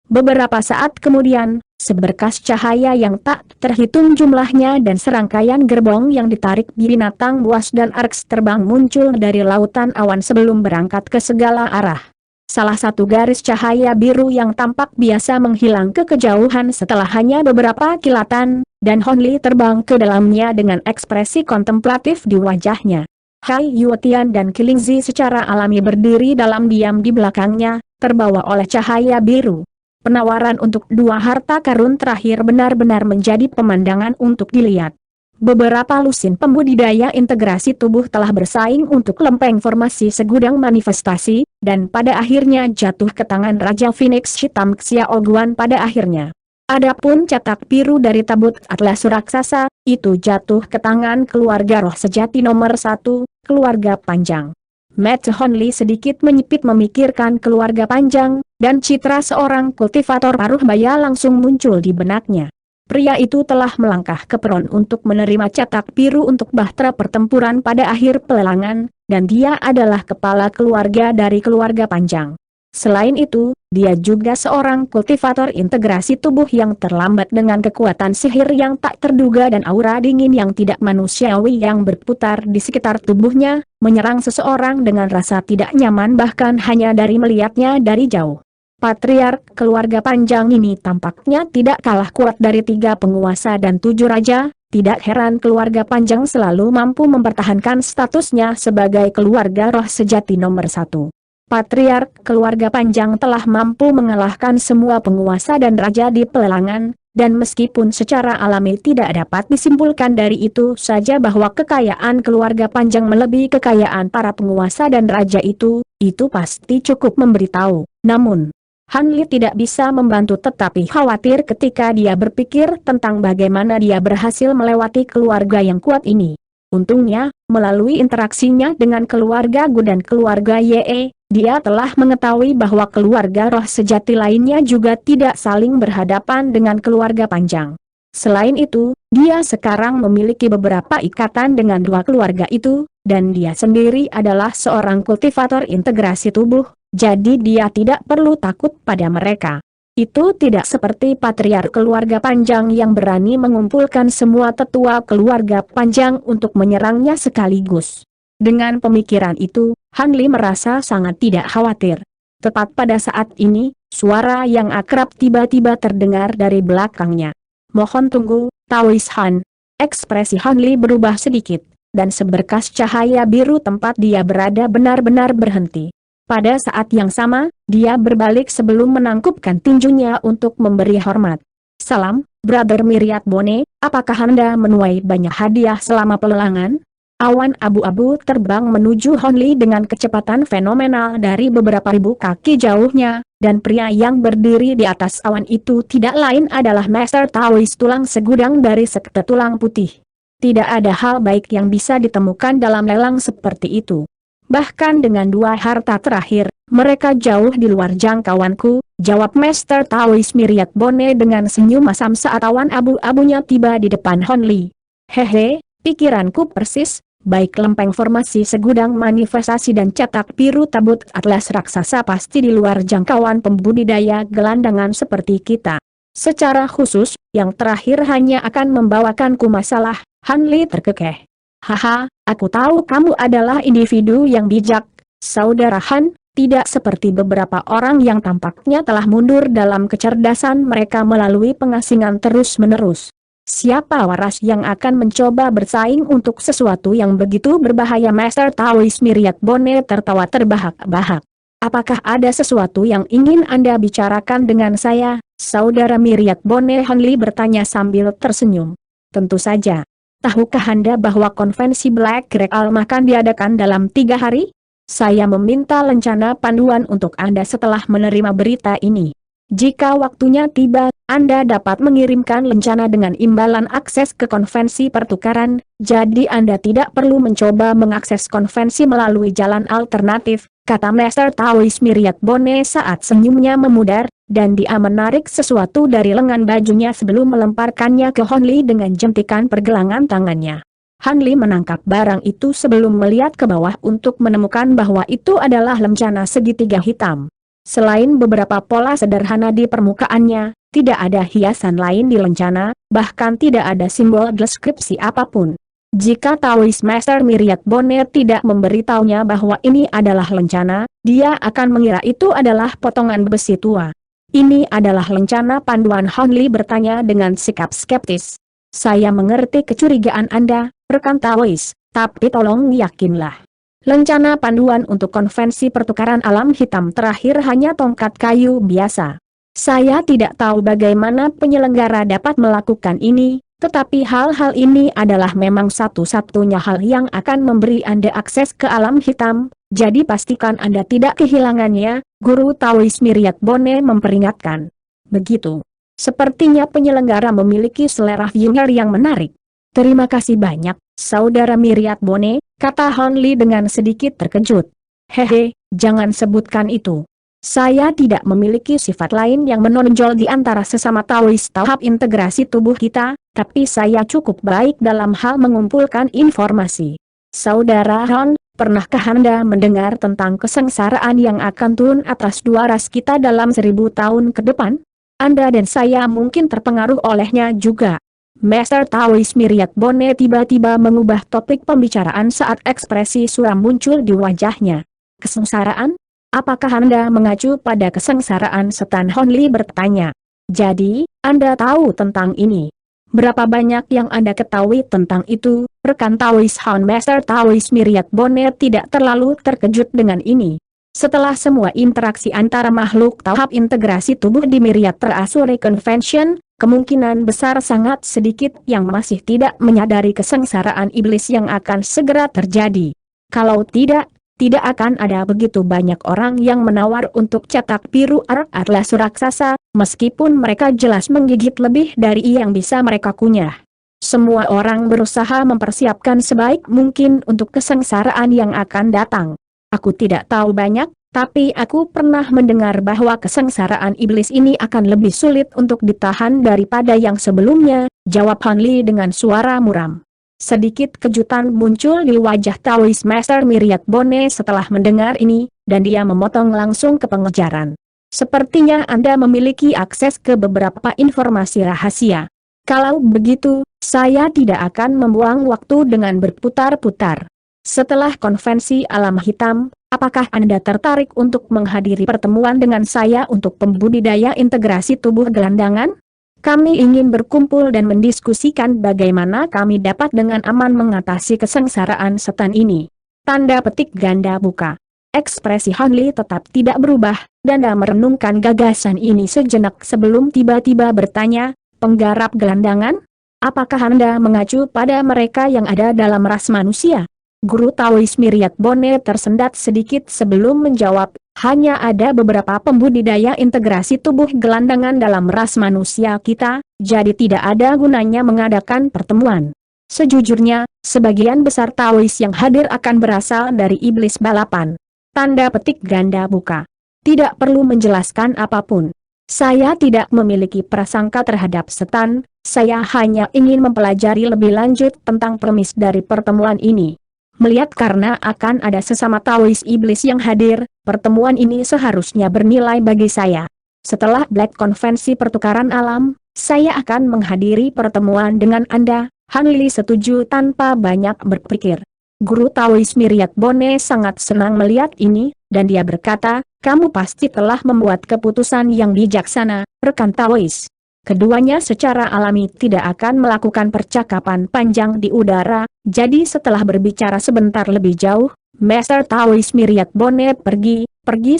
Beberapa saat kemudian, seberkas cahaya yang tak terhitung jumlahnya dan serangkaian gerbong yang ditarik binatang buas dan arks terbang muncul dari lautan awan sebelum berangkat ke segala arah. Salah satu garis cahaya biru yang tampak biasa menghilang ke kejauhan setelah hanya beberapa kilatan, dan Hon Li terbang ke dalamnya dengan ekspresi kontemplatif di wajahnya. Hai Yuetian dan Kilingzi secara alami berdiri dalam diam di belakangnya, terbawa oleh cahaya biru. Penawaran untuk 2 harta karun terakhir benar-benar menjadi pemandangan untuk dilihat. Beberapa lusin pembudidaya integrasi tubuh telah bersaing untuk lempeng formasi segudang manifestasi, dan pada akhirnya jatuh ke tangan Raja Phoenix Hitam Xiao Guan pada akhirnya. Adapun cetak biru dari tabut atlas raksasa, itu jatuh ke tangan keluarga roh sejati nomor 1, keluarga Panjang. Mata Hon Li sedikit menyipit memikirkan keluarga Panjang, dan citra seorang kultivator paruh baya langsung muncul di benaknya. Pria itu telah melangkah ke peron untuk menerima cetak biru untuk bahtera pertempuran pada akhir pelelangan, dan dia adalah kepala keluarga dari keluarga Panjang. Selain itu, dia juga seorang kultivator integrasi tubuh yang terlambat dengan kekuatan sihir yang tak terduga dan aura dingin yang tidak manusiawi yang berputar di sekitar tubuhnya, menyerang seseorang dengan rasa tidak nyaman bahkan hanya dari melihatnya dari jauh. Patriark keluarga Panjang ini tampaknya tidak kalah kuat dari 3 penguasa dan 7 raja, tidak heran keluarga Panjang selalu mampu mempertahankan statusnya sebagai keluarga roh sejati nomor 1. Patriark keluarga Panjang telah mampu mengalahkan semua penguasa dan raja di pelelangan, dan meskipun secara alami tidak dapat disimpulkan dari itu saja bahwa kekayaan keluarga Panjang melebihi kekayaan para penguasa dan raja itu pasti cukup memberitahu. Namun, Han Li tidak bisa membantu tetapi khawatir ketika dia berpikir tentang bagaimana dia berhasil melewati keluarga yang kuat ini. Untungnya, melalui interaksinya dengan keluarga Gu dan keluarga Ye, dia telah mengetahui bahwa keluarga roh sejati lainnya juga tidak saling berhadapan dengan keluarga Panjang. Selain itu, dia sekarang memiliki beberapa ikatan dengan 2 keluarga itu, dan dia sendiri adalah seorang kultivator integrasi tubuh. Jadi dia tidak perlu takut pada mereka. Itu tidak seperti patriark keluarga Panjang yang berani mengumpulkan semua tetua keluarga Panjang untuk menyerangnya sekaligus. Dengan pemikiran itu, Han Li merasa sangat tidak khawatir. Tepat pada saat ini, suara yang akrab tiba-tiba terdengar dari belakangnya. Mohon tunggu, Taois Han. Ekspresi Han Li berubah sedikit, dan seberkas cahaya biru tempat dia berada benar-benar berhenti. Pada saat yang sama, dia berbalik sebelum menangkupkan tinjunya untuk memberi hormat. Salam, Brother Myriad Bone, apakah Anda menuai banyak hadiah selama pelelangan? Awan abu-abu terbang menuju Hon Li dengan kecepatan fenomenal dari beberapa ribu kaki jauhnya, dan pria yang berdiri di atas awan itu tidak lain adalah Master Taois tulang segudang dari sekte tulang putih. Tidak ada hal baik yang bisa ditemukan dalam lelang seperti itu. Bahkan dengan 2 harta terakhir, mereka jauh di luar jangkauanku, jawab Master Taois Myriad Bone dengan senyum masam saat awan abu-abunya tiba di depan Hon Li. Hehe, pikiranku persis, baik lempeng formasi segudang manifestasi dan cetak biru tabut atlas raksasa pasti di luar jangkauan pembudidaya gelandangan seperti kita. Secara khusus, yang terakhir hanya akan membawakanku masalah, Han Li terkekeh. Haha, aku tahu kamu adalah individu yang bijak, Saudara Han, tidak seperti beberapa orang yang tampaknya telah mundur dalam kecerdasan mereka melalui pengasingan terus-menerus. Siapa waras yang akan mencoba bersaing untuk sesuatu yang begitu berbahaya? Master Taois Myriad Bone tertawa terbahak-bahak. Apakah ada sesuatu yang ingin Anda bicarakan dengan saya, Saudara Myriad Bone? Han Li bertanya sambil tersenyum. Tentu saja. Tahukah Anda bahwa konvensi Black Recall akan diadakan dalam 3 hari? Saya meminta rencana panduan untuk Anda setelah menerima berita ini. Jika waktunya tiba, Anda dapat mengirimkan rencana dengan imbalan akses ke konvensi pertukaran, jadi Anda tidak perlu mencoba mengakses konvensi melalui jalan alternatif, kata Master Taois Myriad Bone saat senyumnya memudar, dan dia menarik sesuatu dari lengan bajunya sebelum melemparkannya ke Hon Li dengan jentikan pergelangan tangannya. Han Li menangkap barang itu sebelum melihat ke bawah untuk menemukan bahwa itu adalah lencana segitiga hitam. Selain beberapa pola sederhana di permukaannya, tidak ada hiasan lain di lencana, bahkan tidak ada simbol deskripsi apapun. Jika Taoist Master Myriad Bonnet tidak memberitahunya bahwa ini adalah lencana, dia akan mengira itu adalah potongan besi tua. Ini adalah lencana panduan, Han Li bertanya dengan sikap skeptis. Saya mengerti kecurigaan Anda, rekan Taoist, tapi tolong yakinlah. Lencana panduan untuk konvensi pertukaran alam hitam terakhir hanya tongkat kayu biasa. Saya tidak tahu bagaimana penyelenggara dapat melakukan ini, tetapi hal-hal ini adalah memang satu-satunya hal yang akan memberi Anda akses ke alam hitam, jadi pastikan Anda tidak kehilangannya, Guru Taoist Myriad Bonnet memperingatkan. Begitu. Sepertinya penyelenggara memiliki selera humor yang menarik. Terima kasih banyak, Saudara Myriad Bonnet, kata Han Li dengan sedikit terkejut. Hehe, jangan sebutkan itu. Saya tidak memiliki sifat lain yang menonjol di antara sesama Taoist tahap integrasi tubuh kita, tapi saya cukup baik dalam hal mengumpulkan informasi. Saudara Han, pernahkah Anda mendengar tentang kesengsaraan yang akan turun atas dua ras kita dalam 1000 tahun ke depan? Anda dan saya mungkin terpengaruh olehnya juga. Master Taoist Myriad Bonnet tiba-tiba mengubah topik pembicaraan saat ekspresi suram muncul di wajahnya. Kesengsaraan? Apakah Anda mengacu pada kesengsaraan setan? Han Li bertanya. Jadi, Anda tahu tentang ini. Berapa banyak yang Anda ketahui tentang itu, rekan Taoist Han? Master Taoist Myriad Bonnet tidak terlalu terkejut dengan ini. Setelah semua interaksi antara makhluk tahap integrasi tubuh di Myriad Treasury Convention, kemungkinan besar sangat sedikit yang masih tidak menyadari kesengsaraan iblis yang akan segera terjadi. Kalau tidak akan ada begitu banyak orang yang menawar untuk cetak biru atlas raksasa, meskipun mereka jelas menggigit lebih dari yang bisa mereka kunyah. Semua orang berusaha mempersiapkan sebaik mungkin untuk kesengsaraan yang akan datang. Aku tidak tahu banyak, tapi aku pernah mendengar bahwa kesengsaraan iblis ini akan lebih sulit untuk ditahan daripada yang sebelumnya, jawab Han Li dengan suara muram. Sedikit kejutan muncul di wajah Taoist Master Myriad Bonnet setelah mendengar ini, dan dia memotong langsung ke pengejaran. Sepertinya Anda memiliki akses ke beberapa informasi rahasia. Kalau begitu, saya tidak akan membuang waktu dengan berputar-putar. Setelah konvensi alam hitam, apakah Anda tertarik untuk menghadiri pertemuan dengan saya untuk pembudidaya integrasi tubuh gelandangan? Kami ingin berkumpul dan mendiskusikan bagaimana kami dapat dengan aman mengatasi kesengsaraan setan ini. Tanda petik ganda buka. Ekspresi Han Li tetap tidak berubah, dan dia merenungkan gagasan ini sejenak sebelum tiba-tiba bertanya, penggarap gelandangan? Apakah Anda mengacu pada mereka yang ada dalam ras manusia? Guru Taoist Myriad Bonnet tersendat sedikit sebelum menjawab, hanya ada beberapa pembudidaya integrasi tubuh gelandangan dalam ras manusia kita, jadi tidak ada gunanya mengadakan pertemuan. Sejujurnya, sebagian besar Taoist yang hadir akan berasal dari iblis balapan. Tanda petik ganda buka. Tidak perlu menjelaskan apapun. Saya tidak memiliki prasangka terhadap setan, saya hanya ingin mempelajari lebih lanjut tentang premis dari pertemuan ini. Melihat karena akan ada sesama Taoist iblis yang hadir, pertemuan ini seharusnya bernilai bagi saya. Setelah Black Konvensi Pertukaran Alam, saya akan menghadiri pertemuan dengan Anda. Han Li setuju tanpa banyak berpikir. Guru Taoist Myriad Bonnet sangat senang melihat ini, dan dia berkata, kamu pasti telah membuat keputusan yang bijaksana, rekan Taoist. Keduanya secara alami tidak akan melakukan percakapan panjang di udara, jadi setelah berbicara sebentar lebih jauh, Master Taoist Myriad Bonnet pergi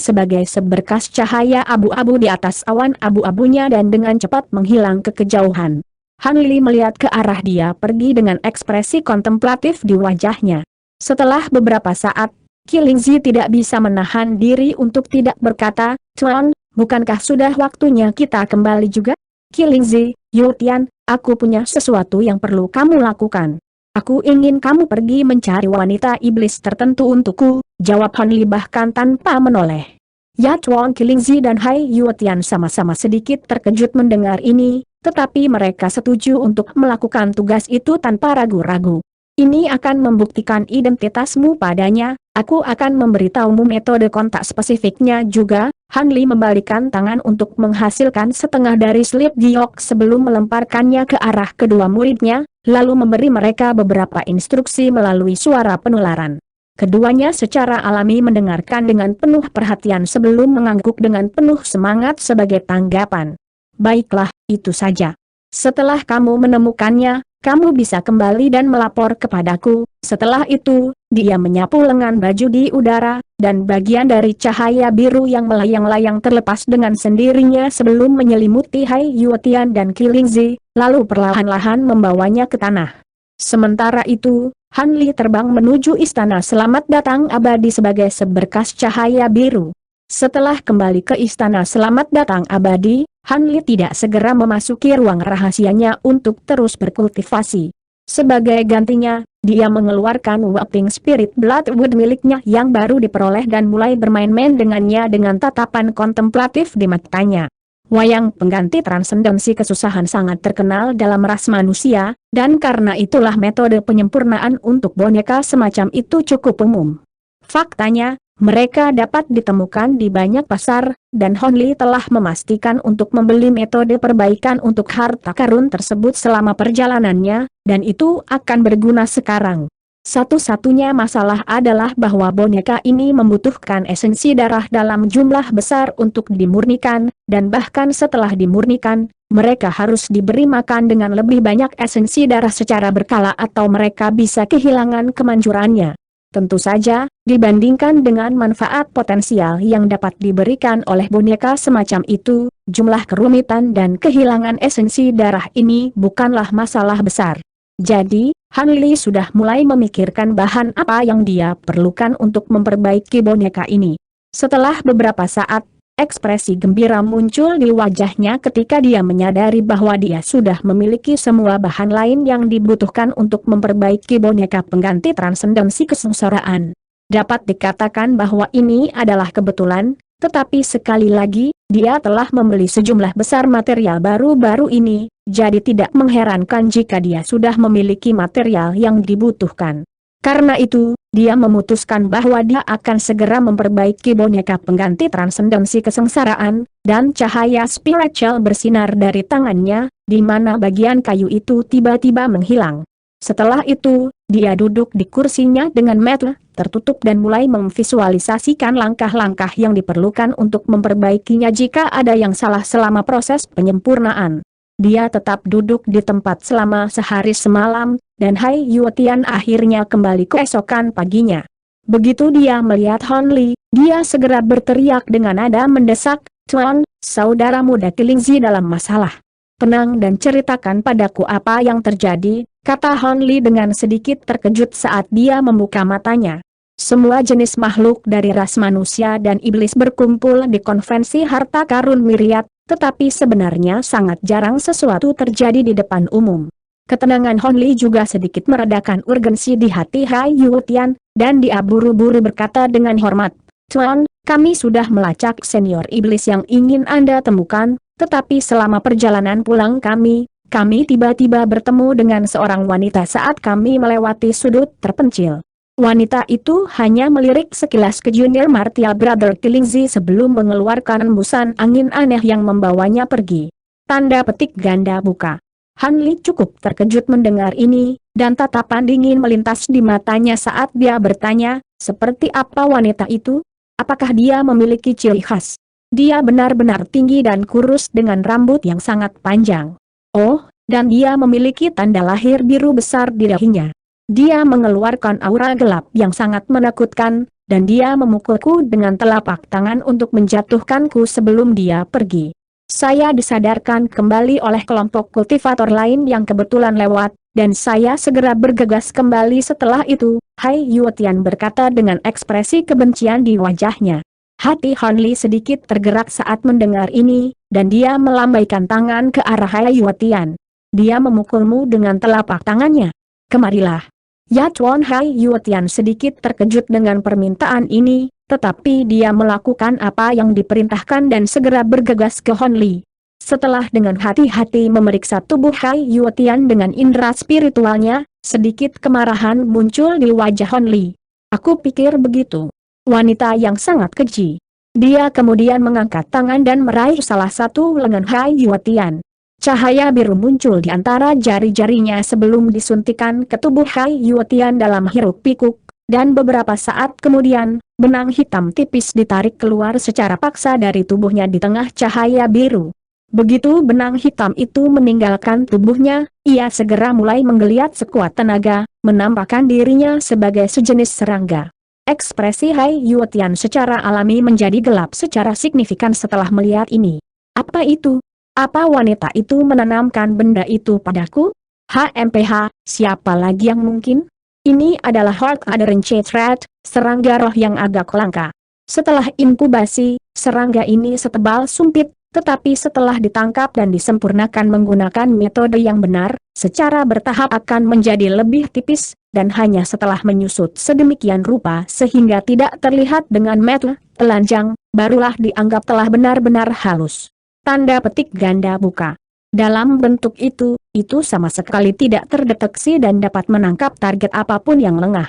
sebagai seberkas cahaya abu-abu di atas awan abu-abunya dan dengan cepat menghilang ke kejauhan. Han Li melihat ke arah dia pergi dengan ekspresi kontemplatif di wajahnya. Setelah beberapa saat, Qilingzi tidak bisa menahan diri untuk tidak berkata, Tuan, bukankah sudah waktunya kita kembali juga? Qilingzi, Yu Tian, aku punya sesuatu yang perlu kamu lakukan. Aku ingin kamu pergi mencari wanita iblis tertentu untukku, jawab Han Li bahkan tanpa menoleh. Ya Tuan. Qilingzi dan Hai Yu Tian sama-sama sedikit terkejut mendengar ini, tetapi mereka setuju untuk melakukan tugas itu tanpa ragu-ragu. Ini akan membuktikan identitasmu padanya, aku akan memberitahumu metode kontak spesifiknya juga, Han Li membalikkan tangan untuk menghasilkan setengah dari slip giok sebelum melemparkannya ke arah kedua muridnya, lalu memberi mereka beberapa instruksi melalui suara penularan. Keduanya secara alami mendengarkan dengan penuh perhatian sebelum mengangguk dengan penuh semangat sebagai tanggapan. Baiklah, itu saja. Setelah kamu menemukannya, kamu bisa kembali dan melapor kepadaku. Setelah itu, dia menyapu lengan baju di udara, dan bagian dari cahaya biru yang melayang-layang terlepas dengan sendirinya sebelum menyelimuti Hai Yuetian dan Qilingzi, lalu perlahan-lahan membawanya ke tanah. Sementara itu, Han Li terbang menuju istana selamat datang abadi sebagai seberkas cahaya biru. Setelah kembali ke istana selamat datang abadi, Han Li tidak segera memasuki ruang rahasianya untuk terus berkultivasi. Sebagai gantinya, dia mengeluarkan Whopping Spirit Bloodwood miliknya yang baru diperoleh dan mulai bermain-main dengannya dengan tatapan kontemplatif di matanya. Wayang pengganti transendensi kesusahan sangat terkenal dalam ras manusia, dan karena itulah metode penyempurnaan untuk boneka semacam itu cukup umum. Faktanya, mereka dapat ditemukan di banyak pasar, dan Hon Li telah memastikan untuk membeli metode perbaikan untuk harta karun tersebut selama perjalanannya, dan itu akan berguna sekarang. Satu-satunya masalah adalah bahwa boneka ini membutuhkan esensi darah dalam jumlah besar untuk dimurnikan, dan bahkan setelah dimurnikan, mereka harus diberi makan dengan lebih banyak esensi darah secara berkala atau mereka bisa kehilangan kemanjurannya. Tentu saja, dibandingkan dengan manfaat potensial yang dapat diberikan oleh boneka semacam itu, jumlah kerumitan dan kehilangan esensi darah ini bukanlah masalah besar. Jadi, Han Li sudah mulai memikirkan bahan apa yang dia perlukan untuk memperbaiki boneka ini. Setelah beberapa saat, ekspresi gembira muncul di wajahnya ketika dia menyadari bahwa dia sudah memiliki semua bahan lain yang dibutuhkan untuk memperbaiki boneka pengganti transendensi kesengsaraan. Dapat dikatakan bahwa ini adalah kebetulan, tetapi sekali lagi, dia telah membeli sejumlah besar material baru-baru ini, jadi tidak mengherankan jika dia sudah memiliki material yang dibutuhkan. Karena itu, dia memutuskan bahwa dia akan segera memperbaiki boneka pengganti transendensi kesengsaraan, dan cahaya spiritual bersinar dari tangannya, di mana bagian kayu itu tiba-tiba menghilang. Setelah itu, dia duduk di kursinya dengan mata tertutup dan mulai memvisualisasikan langkah-langkah yang diperlukan untuk memperbaikinya jika ada yang salah selama proses penyempurnaan. Dia tetap duduk di tempat selama sehari semalam, dan Hai Yuetian akhirnya kembali keesokan paginya. Begitu dia melihat Hon Li, dia segera berteriak dengan nada mendesak, "Tuan, saudara muda Qilingzi dalam masalah. Tenang dan ceritakan padaku apa yang terjadi," kata Hon Li dengan sedikit terkejut saat dia membuka matanya. Semua jenis makhluk dari ras manusia dan iblis berkumpul di konvensi harta karun Miriat, tetapi sebenarnya sangat jarang sesuatu terjadi di depan umum. Ketenangan Hon Li juga sedikit meredakan urgensi di hati Hai Yuetian, dan dia buru-buru berkata dengan hormat, "Tuan, kami sudah melacak senior iblis yang ingin Anda temukan, tetapi selama perjalanan pulang kami tiba-tiba bertemu dengan seorang wanita saat kami melewati sudut terpencil. Wanita itu hanya melirik sekilas ke Junior Martial Brother Qilingzi sebelum mengeluarkan embusan angin aneh yang membawanya pergi." Tanda petik ganda buka. Han Li cukup terkejut mendengar ini, dan tatapan dingin melintas di matanya saat dia bertanya, seperti apa wanita itu? Apakah dia memiliki ciri khas? Dia benar-benar tinggi dan kurus dengan rambut yang sangat panjang. Oh, dan dia memiliki tanda lahir biru besar di dahinya. Dia mengeluarkan aura gelap yang sangat menakutkan, dan dia memukulku dengan telapak tangan untuk menjatuhkanku sebelum dia pergi. Saya disadarkan kembali oleh kelompok kultivator lain yang kebetulan lewat, dan saya segera bergegas kembali setelah itu, Hai Yuetian berkata dengan ekspresi kebencian di wajahnya. Hati Hon Li sedikit tergerak saat mendengar ini, dan dia melambaikan tangan ke arah Hai Yuetian. Dia memukulmu dengan telapak tangannya. Kemarilah. Ya Tuan. Hai Yuetian sedikit terkejut dengan permintaan ini, tetapi dia melakukan apa yang diperintahkan dan segera bergegas ke Hon Li. Setelah dengan hati-hati memeriksa tubuh Hai Yuetian dengan indera spiritualnya, sedikit kemarahan muncul di wajah Hon Li. Aku pikir begitu. Wanita yang sangat keji. Dia kemudian mengangkat tangan dan meraih salah satu lengan Hai Yuetian. Cahaya biru muncul di antara jari-jarinya sebelum disuntikan ke tubuh Hai Yuetian dalam hiruk-pikuk, dan beberapa saat kemudian, benang hitam tipis ditarik keluar secara paksa dari tubuhnya di tengah cahaya biru. Begitu benang hitam itu meninggalkan tubuhnya, ia segera mulai menggeliat sekuat tenaga, menampakkan dirinya sebagai sejenis serangga. Ekspresi Hai Yuetian secara alami menjadi gelap secara signifikan setelah melihat ini. Apa itu? Apa wanita itu menanamkan benda itu padaku? HMPH, siapa lagi yang mungkin? Ini adalah Heart Adherent Thread, serangga roh yang agak langka. Setelah inkubasi, serangga ini setebal sumpit, tetapi setelah ditangkap dan disempurnakan menggunakan metode yang benar, secara bertahap akan menjadi lebih tipis, dan hanya setelah menyusut sedemikian rupa sehingga tidak terlihat dengan mata telanjang, barulah dianggap telah benar-benar halus. Tanda petik ganda buka. Dalam bentuk itu sama sekali tidak terdeteksi dan dapat menangkap target apapun yang lengah.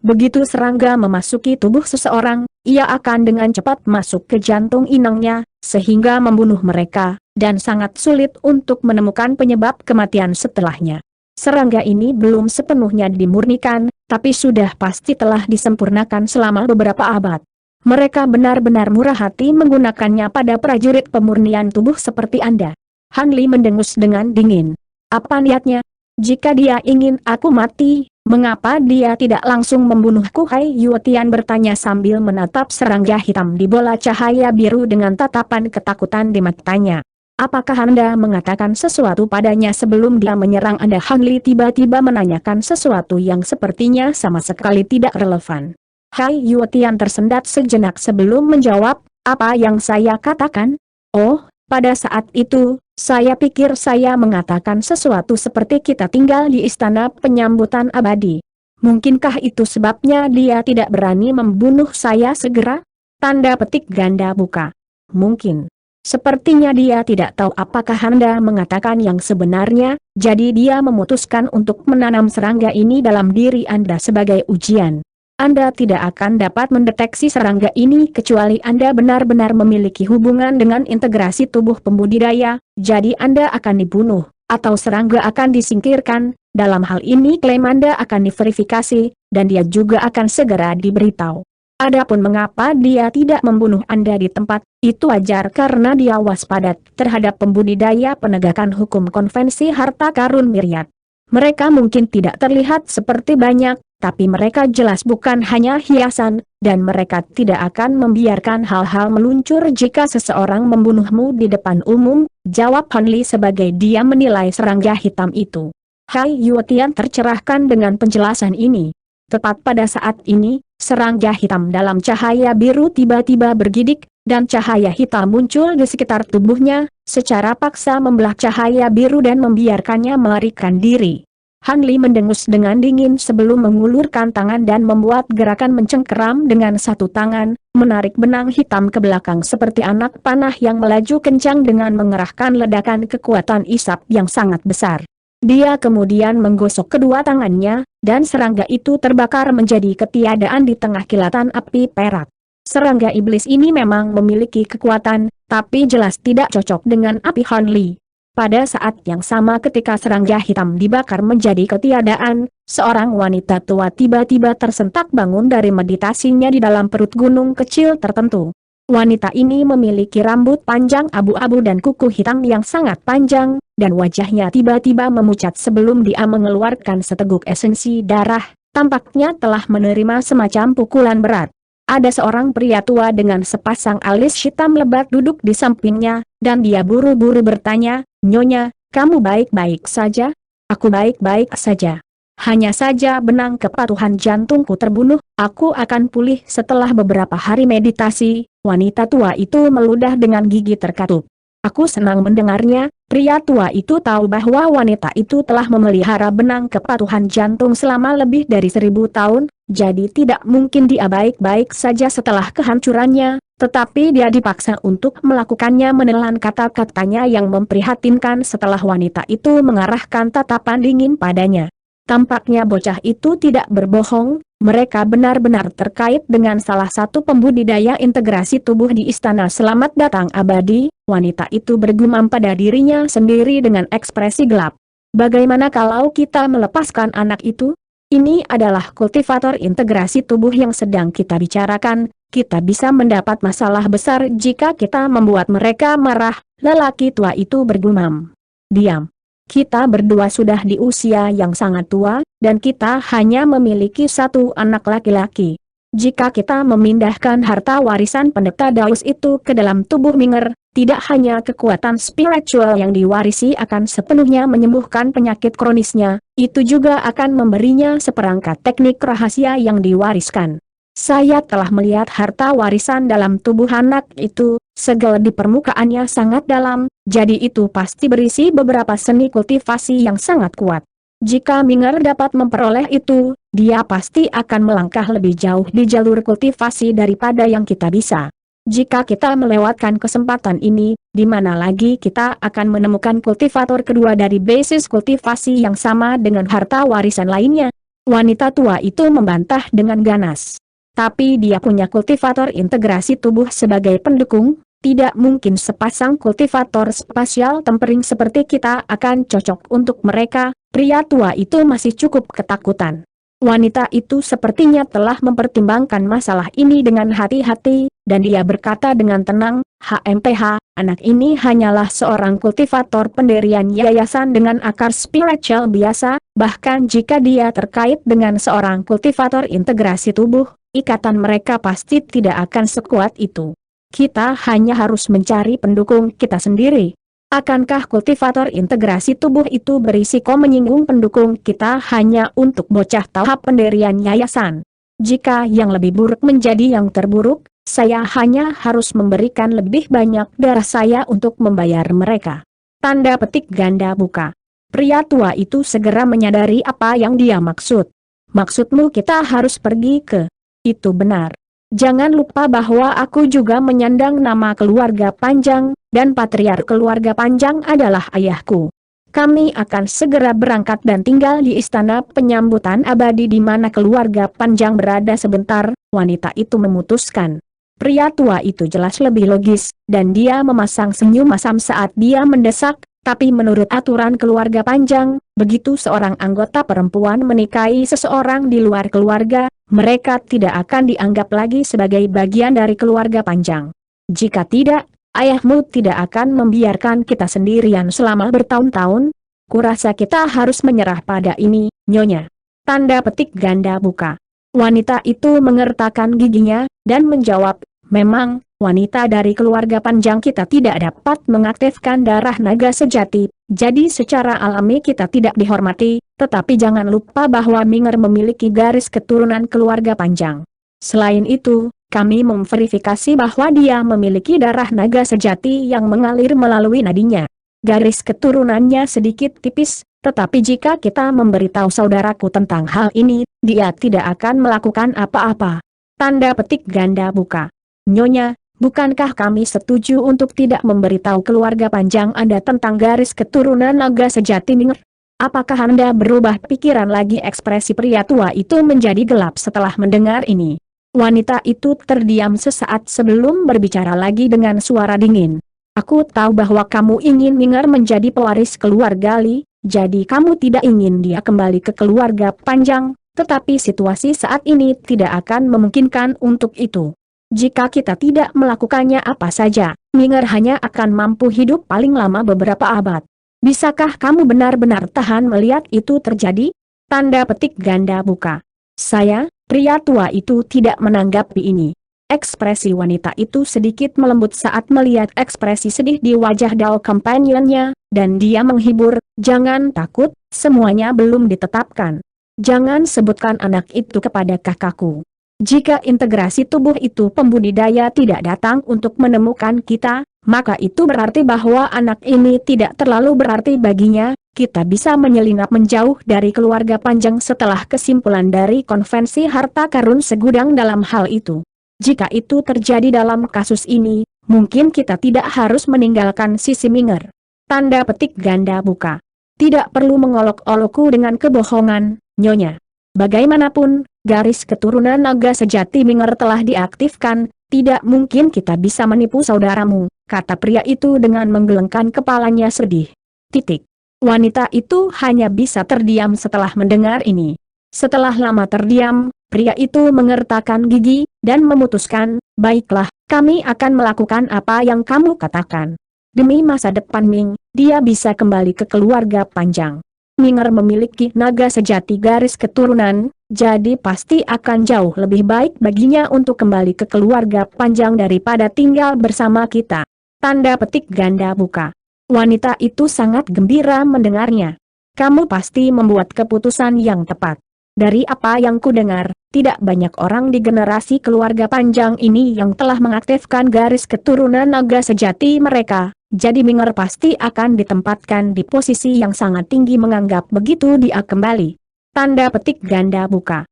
Begitu serangga memasuki tubuh seseorang, ia akan dengan cepat masuk ke jantung inangnya, sehingga membunuh mereka, dan sangat sulit untuk menemukan penyebab kematian setelahnya. Serangga ini belum sepenuhnya dimurnikan, tapi sudah pasti telah disempurnakan selama beberapa abad. Mereka benar-benar murah hati menggunakannya pada prajurit pemurnian tubuh seperti Anda. Han Li mendengus dengan dingin. Apa niatnya? Jika dia ingin aku mati, mengapa dia tidak langsung membunuhku? Hai Yuetian bertanya sambil menatap serangga hitam di bola cahaya biru dengan tatapan ketakutan di matanya. Apakah Anda mengatakan sesuatu padanya sebelum dia menyerang Anda? Han Li tiba-tiba menanyakan sesuatu yang sepertinya sama sekali tidak relevan. Hai Yuetian tersendat sejenak sebelum menjawab, apa yang saya katakan? Oh, pada saat itu, saya pikir saya mengatakan sesuatu seperti kita tinggal di istana penyambutan abadi. Mungkinkah itu sebabnya dia tidak berani membunuh saya segera? Tanda petik ganda buka. Mungkin. Sepertinya dia tidak tahu apakah Anda mengatakan yang sebenarnya, jadi dia memutuskan untuk menanam serangga ini dalam diri Anda sebagai ujian. Anda tidak akan dapat mendeteksi serangga ini kecuali Anda benar-benar memiliki hubungan dengan integrasi tubuh pembudidaya, jadi Anda akan dibunuh, atau serangga akan disingkirkan. Dalam hal ini klaim Anda akan diverifikasi, dan dia juga akan segera diberitahu. Adapun mengapa dia tidak membunuh Anda di tempat, itu wajar karena dia waspada terhadap pembudidaya penegakan hukum konvensi harta karun Miryat. Mereka mungkin tidak terlihat seperti banyak, tapi mereka jelas bukan hanya hiasan, dan mereka tidak akan membiarkan hal-hal meluncur jika seseorang membunuhmu di depan umum, jawab Han Li sebagai dia menilai serangga hitam itu. Hai Yuetian tercerahkan dengan penjelasan ini. Tepat pada saat ini, serangga hitam dalam cahaya biru tiba-tiba bergidik, dan cahaya hitam muncul di sekitar tubuhnya, secara paksa membelah cahaya biru dan membiarkannya melarikan diri. Han Li mendengus dengan dingin sebelum mengulurkan tangan dan membuat gerakan mencengkeram dengan satu tangan, menarik benang hitam ke belakang seperti anak panah yang melaju kencang dengan mengerahkan ledakan kekuatan isap yang sangat besar. Dia kemudian menggosok kedua tangannya, dan serangga itu terbakar menjadi ketiadaan di tengah kilatan api perak. Serangga iblis ini memang memiliki kekuatan, tapi jelas tidak cocok dengan api Han Li. Pada saat yang sama ketika serangga hitam dibakar menjadi ketiadaan, seorang wanita tua tiba-tiba tersentak bangun dari meditasinya di dalam perut gunung kecil tertentu. Wanita ini memiliki rambut panjang abu-abu dan kuku hitam yang sangat panjang, dan wajahnya tiba-tiba memucat sebelum dia mengeluarkan seteguk esensi darah, tampaknya telah menerima semacam pukulan berat. Ada seorang pria tua dengan sepasang alis hitam lebat duduk di sampingnya, dan dia buru-buru bertanya, "Nyonya, kamu baik-baik saja?" "Aku baik-baik saja. Hanya saja benang kepatuhan jantungku terbunuh, aku akan pulih setelah beberapa hari meditasi." Wanita tua itu meludah dengan gigi terkatup. "Aku senang mendengarnya." Pria tua itu tahu bahwa wanita itu telah memelihara benang kepatuhan jantung selama lebih dari 1000 tahun, jadi tidak mungkin dia baik-baik saja setelah kehancurannya, tetapi dia dipaksa untuk melakukannya. Menelan kata-katanya yang memprihatinkan setelah wanita itu mengarahkan tatapan dingin padanya. Tampaknya bocah itu tidak berbohong, Mereka benar-benar terkait dengan salah satu pembudidaya integrasi tubuh di Istana Selamat Datang Abadi. Wanita itu bergumam pada dirinya sendiri dengan ekspresi gelap. Bagaimana kalau kita melepaskan anak itu? Ini adalah kultivator integrasi tubuh yang sedang kita bicarakan. Kita bisa mendapat masalah besar jika kita membuat mereka marah. Lelaki tua itu bergumam. Diam. Kita berdua sudah di usia yang sangat tua, dan kita hanya memiliki satu anak laki-laki. Jika kita memindahkan harta warisan pendeta Daus itu ke dalam tubuh Minger, tidak hanya kekuatan spiritual yang diwarisi akan sepenuhnya menyembuhkan penyakit kronisnya, itu juga akan memberinya seperangkat teknik rahasia yang diwariskan. Saya telah melihat harta warisan dalam tubuh anak itu, segel di permukaannya sangat dalam, jadi itu pasti berisi beberapa seni kultivasi yang sangat kuat. Jika Minger dapat memperoleh itu, dia pasti akan melangkah lebih jauh di jalur kultivasi daripada yang kita bisa. Jika kita melewatkan kesempatan ini, di mana lagi kita akan menemukan kultivator kedua dari basis kultivasi yang sama dengan harta warisan lainnya? Wanita tua itu membantah dengan ganas. Tapi dia punya kultivator integrasi tubuh sebagai pendukung, tidak mungkin sepasang kultivator spasial tempering seperti kita akan cocok untuk mereka. Pria tua itu masih cukup ketakutan. Wanita itu sepertinya telah mempertimbangkan masalah ini dengan hati-hati, dan dia berkata dengan tenang, HMPH, anak ini hanyalah seorang kultivator pendirian yayasan dengan akar spiritual biasa, bahkan jika dia terkait dengan seorang kultivator integrasi tubuh, ikatan mereka pasti tidak akan sekuat itu. Kita hanya harus mencari pendukung kita sendiri. Akankah kultivator integrasi tubuh itu berisiko menyinggung pendukung kita hanya untuk bocah tahap pendirian yayasan? Jika yang lebih buruk menjadi yang terburuk, saya hanya harus memberikan lebih banyak darah saya untuk membayar mereka. Tanda petik ganda buka. Pria tua itu segera menyadari apa yang dia maksud. Maksudmu kita harus pergi ke... Itu benar. Jangan lupa bahwa aku juga menyandang nama keluarga Panjang, dan patriark keluarga Panjang adalah ayahku. Kami akan segera berangkat dan tinggal di istana penyambutan abadi di mana keluarga Panjang berada sebentar, wanita itu memutuskan. Pria tua itu jelas lebih logis, dan dia memasang senyum masam saat dia mendesak, tapi menurut aturan keluarga Panjang, begitu seorang anggota perempuan menikahi seseorang di luar keluarga, mereka tidak akan dianggap lagi sebagai bagian dari keluarga Panjang. Jika tidak, ayahmu tidak akan membiarkan kita sendirian selama bertahun-tahun. Kurasa kita harus menyerah pada ini, Nyonya. Tanda petik ganda buka. Wanita itu mengertakkan giginya, dan menjawab, memang, wanita dari keluarga Panjang kita tidak dapat mengaktifkan darah naga sejati, jadi secara alami kita tidak dihormati, tetapi jangan lupa bahwa Minger memiliki garis keturunan keluarga Panjang. Selain itu, kami memverifikasi bahwa dia memiliki darah naga sejati yang mengalir melalui nadinya. Garis keturunannya sedikit tipis, tetapi jika kita memberitahu saudaraku tentang hal ini, dia tidak akan melakukan apa-apa. Tanda petik ganda buka. Nyonya, bukankah kami setuju untuk tidak memberitahu keluarga Panjang Anda tentang garis keturunan naga sejati Minger? Apakah Anda berubah pikiran lagi? Ekspresi pria tua itu menjadi gelap setelah mendengar ini. Wanita itu terdiam sesaat sebelum berbicara lagi dengan suara dingin. Aku tahu bahwa kamu ingin Minger menjadi pewaris keluarga Li, jadi kamu tidak ingin dia kembali ke keluarga Panjang, tetapi situasi saat ini tidak akan memungkinkan untuk itu. Jika kita tidak melakukannya apa saja, Minger hanya akan mampu hidup paling lama beberapa abad. Bisakah kamu benar-benar tahan melihat itu terjadi? Tanda petik ganda buka. Saya, pria tua itu tidak menanggapi ini. Ekspresi wanita itu sedikit melembut saat melihat ekspresi sedih di wajah Dao Companionnya, dan dia menghibur, jangan takut, semuanya belum ditetapkan. Jangan sebutkan anak itu kepada kakakku. Jika integrasi tubuh itu pembudidaya tidak datang untuk menemukan kita, maka itu berarti bahwa anak ini tidak terlalu berarti baginya. Kita bisa menyelinap menjauh dari keluarga Panjang setelah kesimpulan dari konvensi harta karun segudang dalam hal itu. Jika itu terjadi dalam kasus ini, mungkin kita tidak harus meninggalkan sisi Minger. Tanda petik ganda buka. Tidak perlu mengolok-olokku dengan kebohongan, Nyonya. Bagaimanapun, garis keturunan naga sejati Minger telah diaktifkan, tidak mungkin kita bisa menipu saudaramu, kata pria itu dengan menggelengkan kepalanya sedih. Titik. Wanita itu hanya bisa terdiam setelah mendengar ini. Setelah lama terdiam, pria itu mengertakkan gigi, dan memutuskan, baiklah, kami akan melakukan apa yang kamu katakan. Demi masa depan Ming, dia bisa kembali ke keluarga Panjang. Minger memiliki naga sejati garis keturunan, jadi pasti akan jauh lebih baik baginya untuk kembali ke keluarga Panjang daripada tinggal bersama kita. Tanda petik ganda buka. Wanita itu sangat gembira mendengarnya. Kamu pasti membuat keputusan yang tepat. Dari apa yang kudengar, tidak banyak orang di generasi keluarga Panjang ini yang telah mengaktifkan garis keturunan naga sejati mereka. Jadi Minger pasti akan ditempatkan di posisi yang sangat tinggi menganggap begitu dia kembali. Tanda petik ganda buka.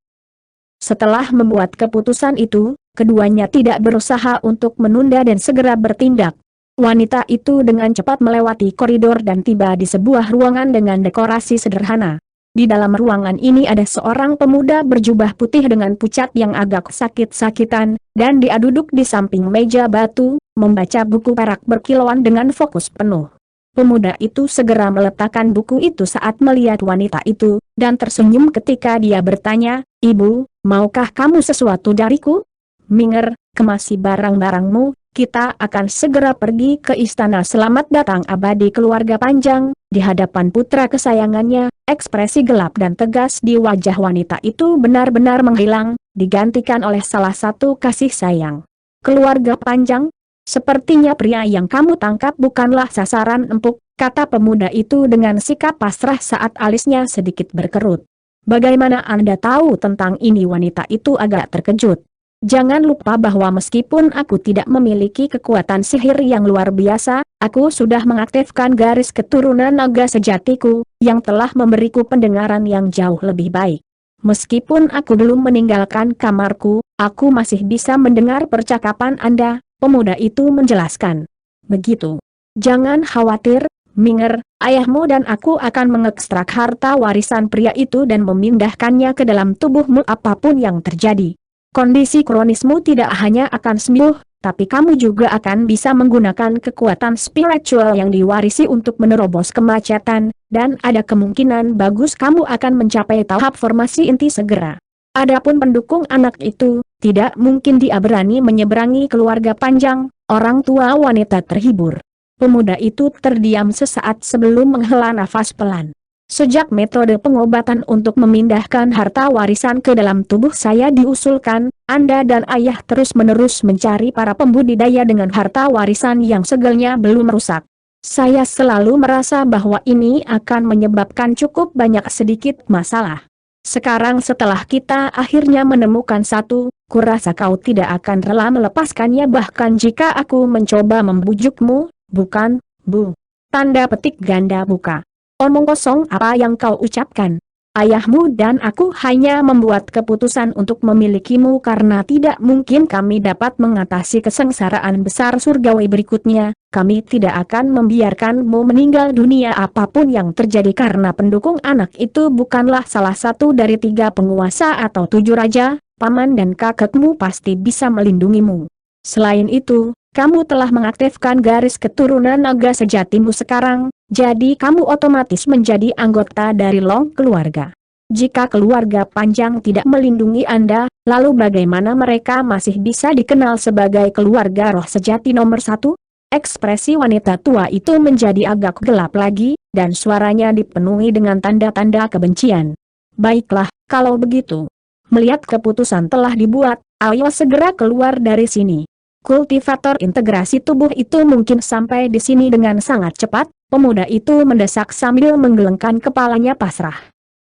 Setelah membuat keputusan itu, keduanya tidak berusaha untuk menunda dan segera bertindak. Wanita itu dengan cepat melewati koridor dan tiba di sebuah ruangan dengan dekorasi sederhana. Di dalam ruangan ini ada seorang pemuda berjubah putih dengan pucat yang agak sakit-sakitan, dan dia duduk di samping meja batu, membaca buku perak berkilauan dengan fokus penuh. Pemuda itu segera meletakkan buku itu saat melihat wanita itu, dan tersenyum ketika dia bertanya, "Ibu, maukah kamu sesuatu dariku?" "Minger, kemasi barang-barangmu, kita akan segera pergi ke istana." "Selamat datang abadi keluarga Panjang." Di hadapan putra kesayangannya, ekspresi gelap dan tegas di wajah wanita itu benar-benar menghilang, digantikan oleh salah satu kasih sayang. "Keluarga Panjang? Sepertinya pria yang kamu tangkap bukanlah sasaran empuk," kata pemuda itu dengan sikap pasrah saat alisnya sedikit berkerut. "Bagaimana Anda tahu tentang ini?" Wanita itu agak terkejut. "Jangan lupa bahwa meskipun aku tidak memiliki kekuatan sihir yang luar biasa, aku sudah mengaktifkan garis keturunan naga sejatiku, yang telah memberiku pendengaran yang jauh lebih baik. Meskipun aku belum meninggalkan kamarku, aku masih bisa mendengar percakapan Anda," pemuda itu menjelaskan. "Begitu. Jangan khawatir, Minger, ayahmu dan aku akan mengekstrak harta warisan pria itu dan memindahkannya ke dalam tubuhmu apapun yang terjadi. Kondisi kronismu tidak hanya akan sembuh, tapi kamu juga akan bisa menggunakan kekuatan spiritual yang diwarisi untuk menerobos kemacetan, dan ada kemungkinan bagus kamu akan mencapai tahap formasi inti segera. Adapun pendukung anak itu, tidak mungkin dia berani menyeberangi keluarga Panjang." Orang tua wanita terhibur. Pemuda itu terdiam sesaat sebelum menghela nafas pelan. "Sejak metode pengobatan untuk memindahkan harta warisan ke dalam tubuh saya diusulkan, Anda dan ayah terus-menerus mencari para pembudidaya dengan harta warisan yang segelnya belum rusak. Saya selalu merasa bahwa ini akan menyebabkan cukup banyak sedikit masalah. Sekarang setelah kita akhirnya menemukan satu, kurasa kau tidak akan rela melepaskannya bahkan jika aku mencoba membujukmu, bukan, Bu?" Tanda petik ganda buka. "Omong kosong apa yang kau ucapkan? Ayahmu dan aku hanya membuat keputusan untuk memilikimu karena tidak mungkin kami dapat mengatasi kesengsaraan besar surgawi berikutnya. Kami tidak akan membiarkanmu meninggal dunia apapun yang terjadi karena pendukung anak itu bukanlah salah satu dari 3 penguasa atau 7 raja, paman dan kakekmu pasti bisa melindungimu. Selain itu, kamu telah mengaktifkan garis keturunan naga sejatimu sekarang, jadi kamu otomatis menjadi anggota dari Long keluarga. Jika keluarga Panjang tidak melindungi Anda, lalu bagaimana mereka masih bisa dikenal sebagai keluarga roh sejati nomor 1? Ekspresi wanita tua itu menjadi agak gelap lagi, dan suaranya dipenuhi dengan tanda-tanda kebencian. "Baiklah, kalau begitu. Melihat keputusan telah dibuat, ayo segera keluar dari sini." Kultivator integrasi tubuh itu mungkin sampai di sini dengan sangat cepat, pemuda itu mendesak sambil menggelengkan kepalanya pasrah.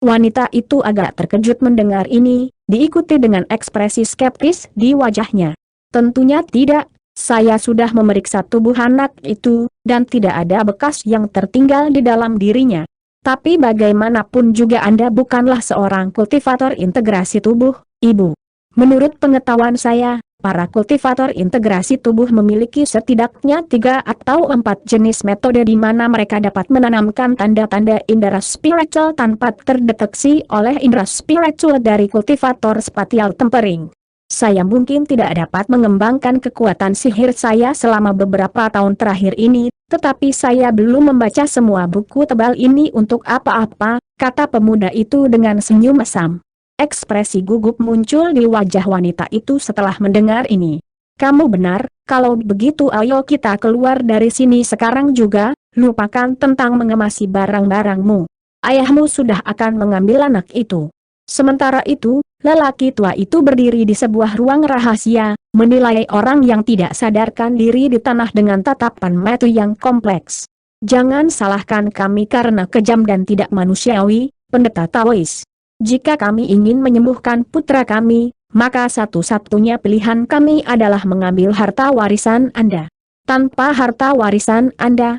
Wanita itu agak terkejut mendengar ini, diikuti dengan ekspresi skeptis di wajahnya. "Tentunya tidak, saya sudah memeriksa tubuh anak itu, dan tidak ada bekas yang tertinggal di dalam dirinya. Tapi bagaimanapun juga Anda bukanlah seorang kultivator integrasi tubuh, Ibu. Menurut pengetahuan saya, para kultivator integrasi tubuh memiliki setidaknya 3 atau 4 jenis metode di mana mereka dapat menanamkan tanda-tanda indera spiritual tanpa terdeteksi oleh indera spiritual dari kultivator spatial tempering. Saya mungkin tidak dapat mengembangkan kekuatan sihir saya selama beberapa tahun terakhir ini, tetapi saya belum membaca semua buku tebal ini untuk apa-apa, kata pemuda itu dengan senyum mesam. Ekspresi gugup muncul di wajah wanita itu setelah mendengar ini. Kamu benar, kalau begitu ayo kita keluar dari sini sekarang juga, lupakan tentang mengemasi barang-barangmu. Ayahmu sudah akan mengambil anak itu. Sementara itu, lelaki tua itu berdiri di sebuah ruang rahasia, menilai orang yang tidak sadarkan diri di tanah dengan tatapan mata yang kompleks. Jangan salahkan kami karena kejam dan tidak manusiawi, Pendeta Taois. Jika kami ingin menyembuhkan putra kami, maka satu-satunya pilihan kami adalah mengambil harta warisan Anda. Tanpa harta warisan Anda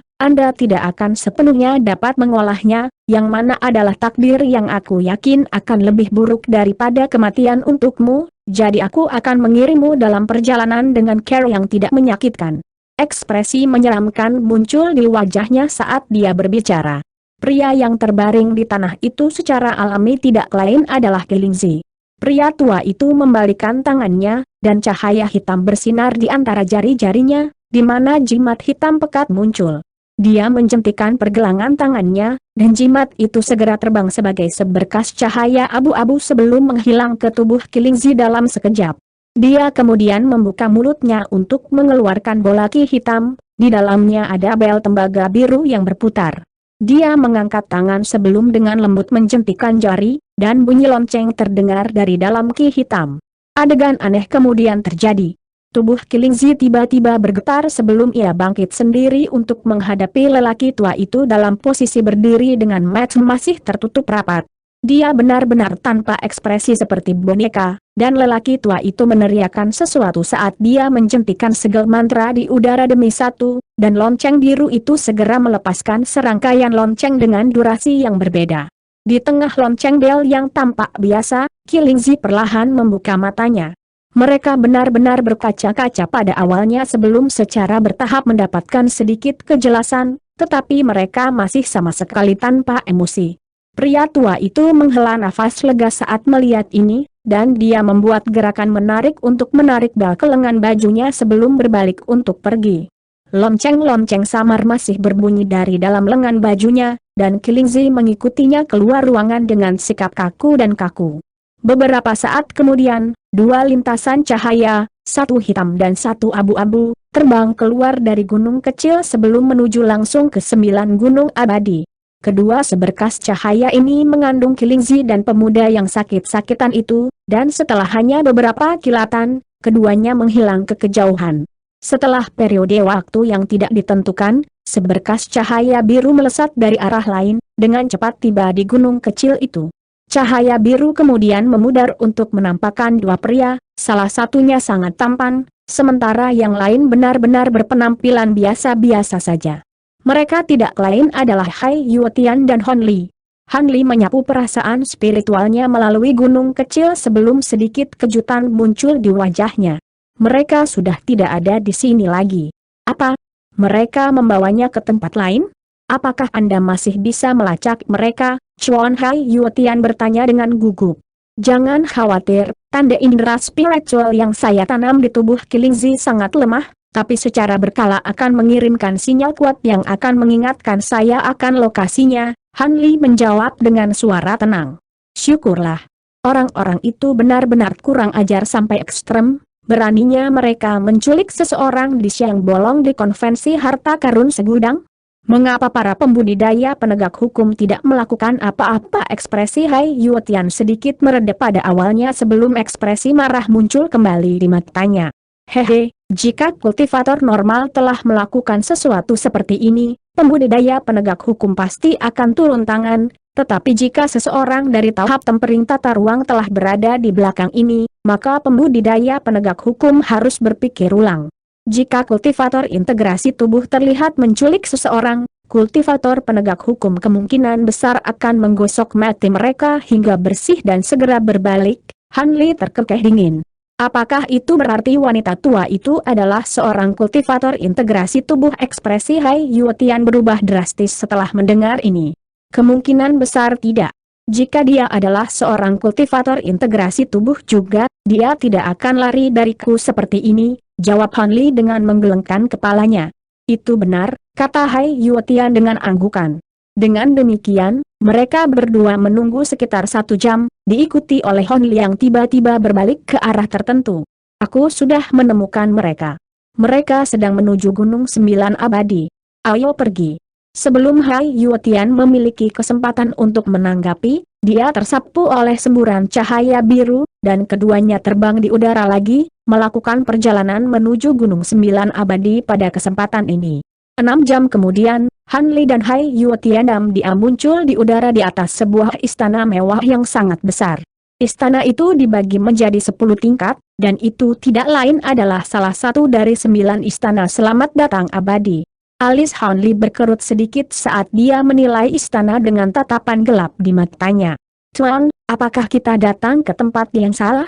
tidak akan sepenuhnya dapat mengolahnya, yang mana adalah takdir yang aku yakin akan lebih buruk daripada kematian untukmu, jadi aku akan mengirimmu dalam perjalanan dengan cara yang tidak menyakitkan. Ekspresi menyeramkan muncul di wajahnya saat dia berbicara. Pria yang terbaring di tanah itu secara alami tidak lain adalah Kilingzi. Pria tua itu membalikkan tangannya, dan cahaya hitam bersinar di antara jari-jarinya, di mana jimat hitam pekat muncul. Dia menjentikan pergelangan tangannya, dan jimat itu segera terbang sebagai seberkas cahaya abu-abu sebelum menghilang ke tubuh Kilingzi dalam sekejap. Dia kemudian membuka mulutnya untuk mengeluarkan bola ki hitam, di dalamnya ada bel tembaga biru yang berputar. Dia mengangkat tangan sebelum dengan lembut menjentikan jari, dan bunyi lonceng terdengar dari dalam ki hitam. Adegan aneh kemudian terjadi. Tubuh Kilingzi tiba-tiba bergetar sebelum ia bangkit sendiri untuk menghadapi lelaki tua itu dalam posisi berdiri dengan mata masih tertutup rapat. Dia benar-benar tanpa ekspresi seperti boneka, dan lelaki tua itu meneriakkan sesuatu saat dia menjentikan segel mantra di udara demi satu, dan lonceng biru itu segera melepaskan serangkaian lonceng dengan durasi yang berbeda. Di tengah lonceng bel yang tampak biasa, Kilingzi perlahan membuka matanya. Mereka benar-benar berkaca-kaca pada awalnya sebelum secara bertahap mendapatkan sedikit kejelasan, tetapi mereka masih sama sekali tanpa emosi. Pria tua itu menghela nafas lega saat melihat ini, dan dia membuat gerakan menarik untuk menarik bel ke lengan bajunya sebelum berbalik untuk pergi. Lonceng-lonceng samar masih berbunyi dari dalam lengan bajunya, dan Kilingzi mengikutinya keluar ruangan dengan sikap kaku dan kaku. Beberapa saat kemudian, 2 lintasan cahaya, satu hitam dan satu abu-abu, terbang keluar dari gunung kecil sebelum menuju langsung ke 9 gunung abadi. Kedua seberkas cahaya ini mengandung Kilingzi dan pemuda yang sakit-sakitan itu, dan setelah hanya beberapa kilatan, keduanya menghilang ke kejauhan. Setelah periode waktu yang tidak ditentukan, seberkas cahaya biru melesat dari arah lain, dengan cepat tiba di gunung kecil itu. Cahaya biru kemudian memudar untuk menampakkan 2 pria, salah satunya sangat tampan, sementara yang lain benar-benar berpenampilan biasa-biasa saja. Mereka tidak lain adalah Hai Yuetian dan Hon Li. Han Li menyapu perasaan spiritualnya melalui gunung kecil sebelum sedikit kejutan muncul di wajahnya. Mereka sudah tidak ada di sini lagi. Apa? Mereka membawanya ke tempat lain? Apakah Anda masih bisa melacak mereka? Chuan Hai Yuetian bertanya dengan gugup. Jangan khawatir, tanda indera spiritual yang saya tanam di tubuh Kilingzi sangat lemah, tapi secara berkala akan mengirimkan sinyal kuat yang akan mengingatkan saya akan lokasinya, Han Li menjawab dengan suara tenang. Syukurlah. Orang-orang itu benar-benar kurang ajar sampai ekstrem, beraninya mereka menculik seseorang di siang bolong di konvensi harta karun segudang? Mengapa para pembudidaya penegak hukum tidak melakukan apa-apa? Ekspresi Hai Yuetian sedikit meredap pada awalnya sebelum ekspresi marah muncul kembali di matanya. Hehe, jika kultivator normal telah melakukan sesuatu seperti ini, pembudidaya penegak hukum pasti akan turun tangan, tetapi jika seseorang dari tahap tempering tata ruang telah berada di belakang ini, maka pembudidaya penegak hukum harus berpikir ulang. Jika kultivator integrasi tubuh terlihat menculik seseorang, kultivator penegak hukum kemungkinan besar akan menggosok mati mereka hingga bersih dan segera berbalik. Han Li terkekeh dingin. Apakah itu berarti wanita tua itu adalah seorang kultivator integrasi tubuh? Ekspresi Hai Yuetian berubah drastis setelah mendengar ini. Kemungkinan besar tidak. Jika dia adalah seorang kultivator integrasi tubuh juga, dia tidak akan lari dariku seperti ini, jawab Han Li dengan menggelengkan kepalanya. Itu benar, kata Hai Yuetian dengan anggukan. Dengan demikian, mereka berdua menunggu sekitar 1 jam, diikuti oleh Han Li yang tiba-tiba berbalik ke arah tertentu. Aku sudah menemukan mereka. Mereka sedang menuju Gunung 9 Abadi. Ayo pergi. Sebelum Hai Yuetian memiliki kesempatan untuk menanggapi, dia tersapu oleh semburan cahaya biru, dan keduanya terbang di udara lagi, melakukan perjalanan menuju Gunung 9 Abadi pada kesempatan ini. 6 jam kemudian, Han Li dan Hai Yuetian diam muncul di udara di atas sebuah istana mewah yang sangat besar. Istana itu dibagi menjadi 10 tingkat, dan itu tidak lain adalah salah satu dari 9 istana selamat datang abadi. Alis Han Li berkerut sedikit saat dia menilai istana dengan tatapan gelap di matanya. Tuan, apakah kita datang ke tempat yang salah?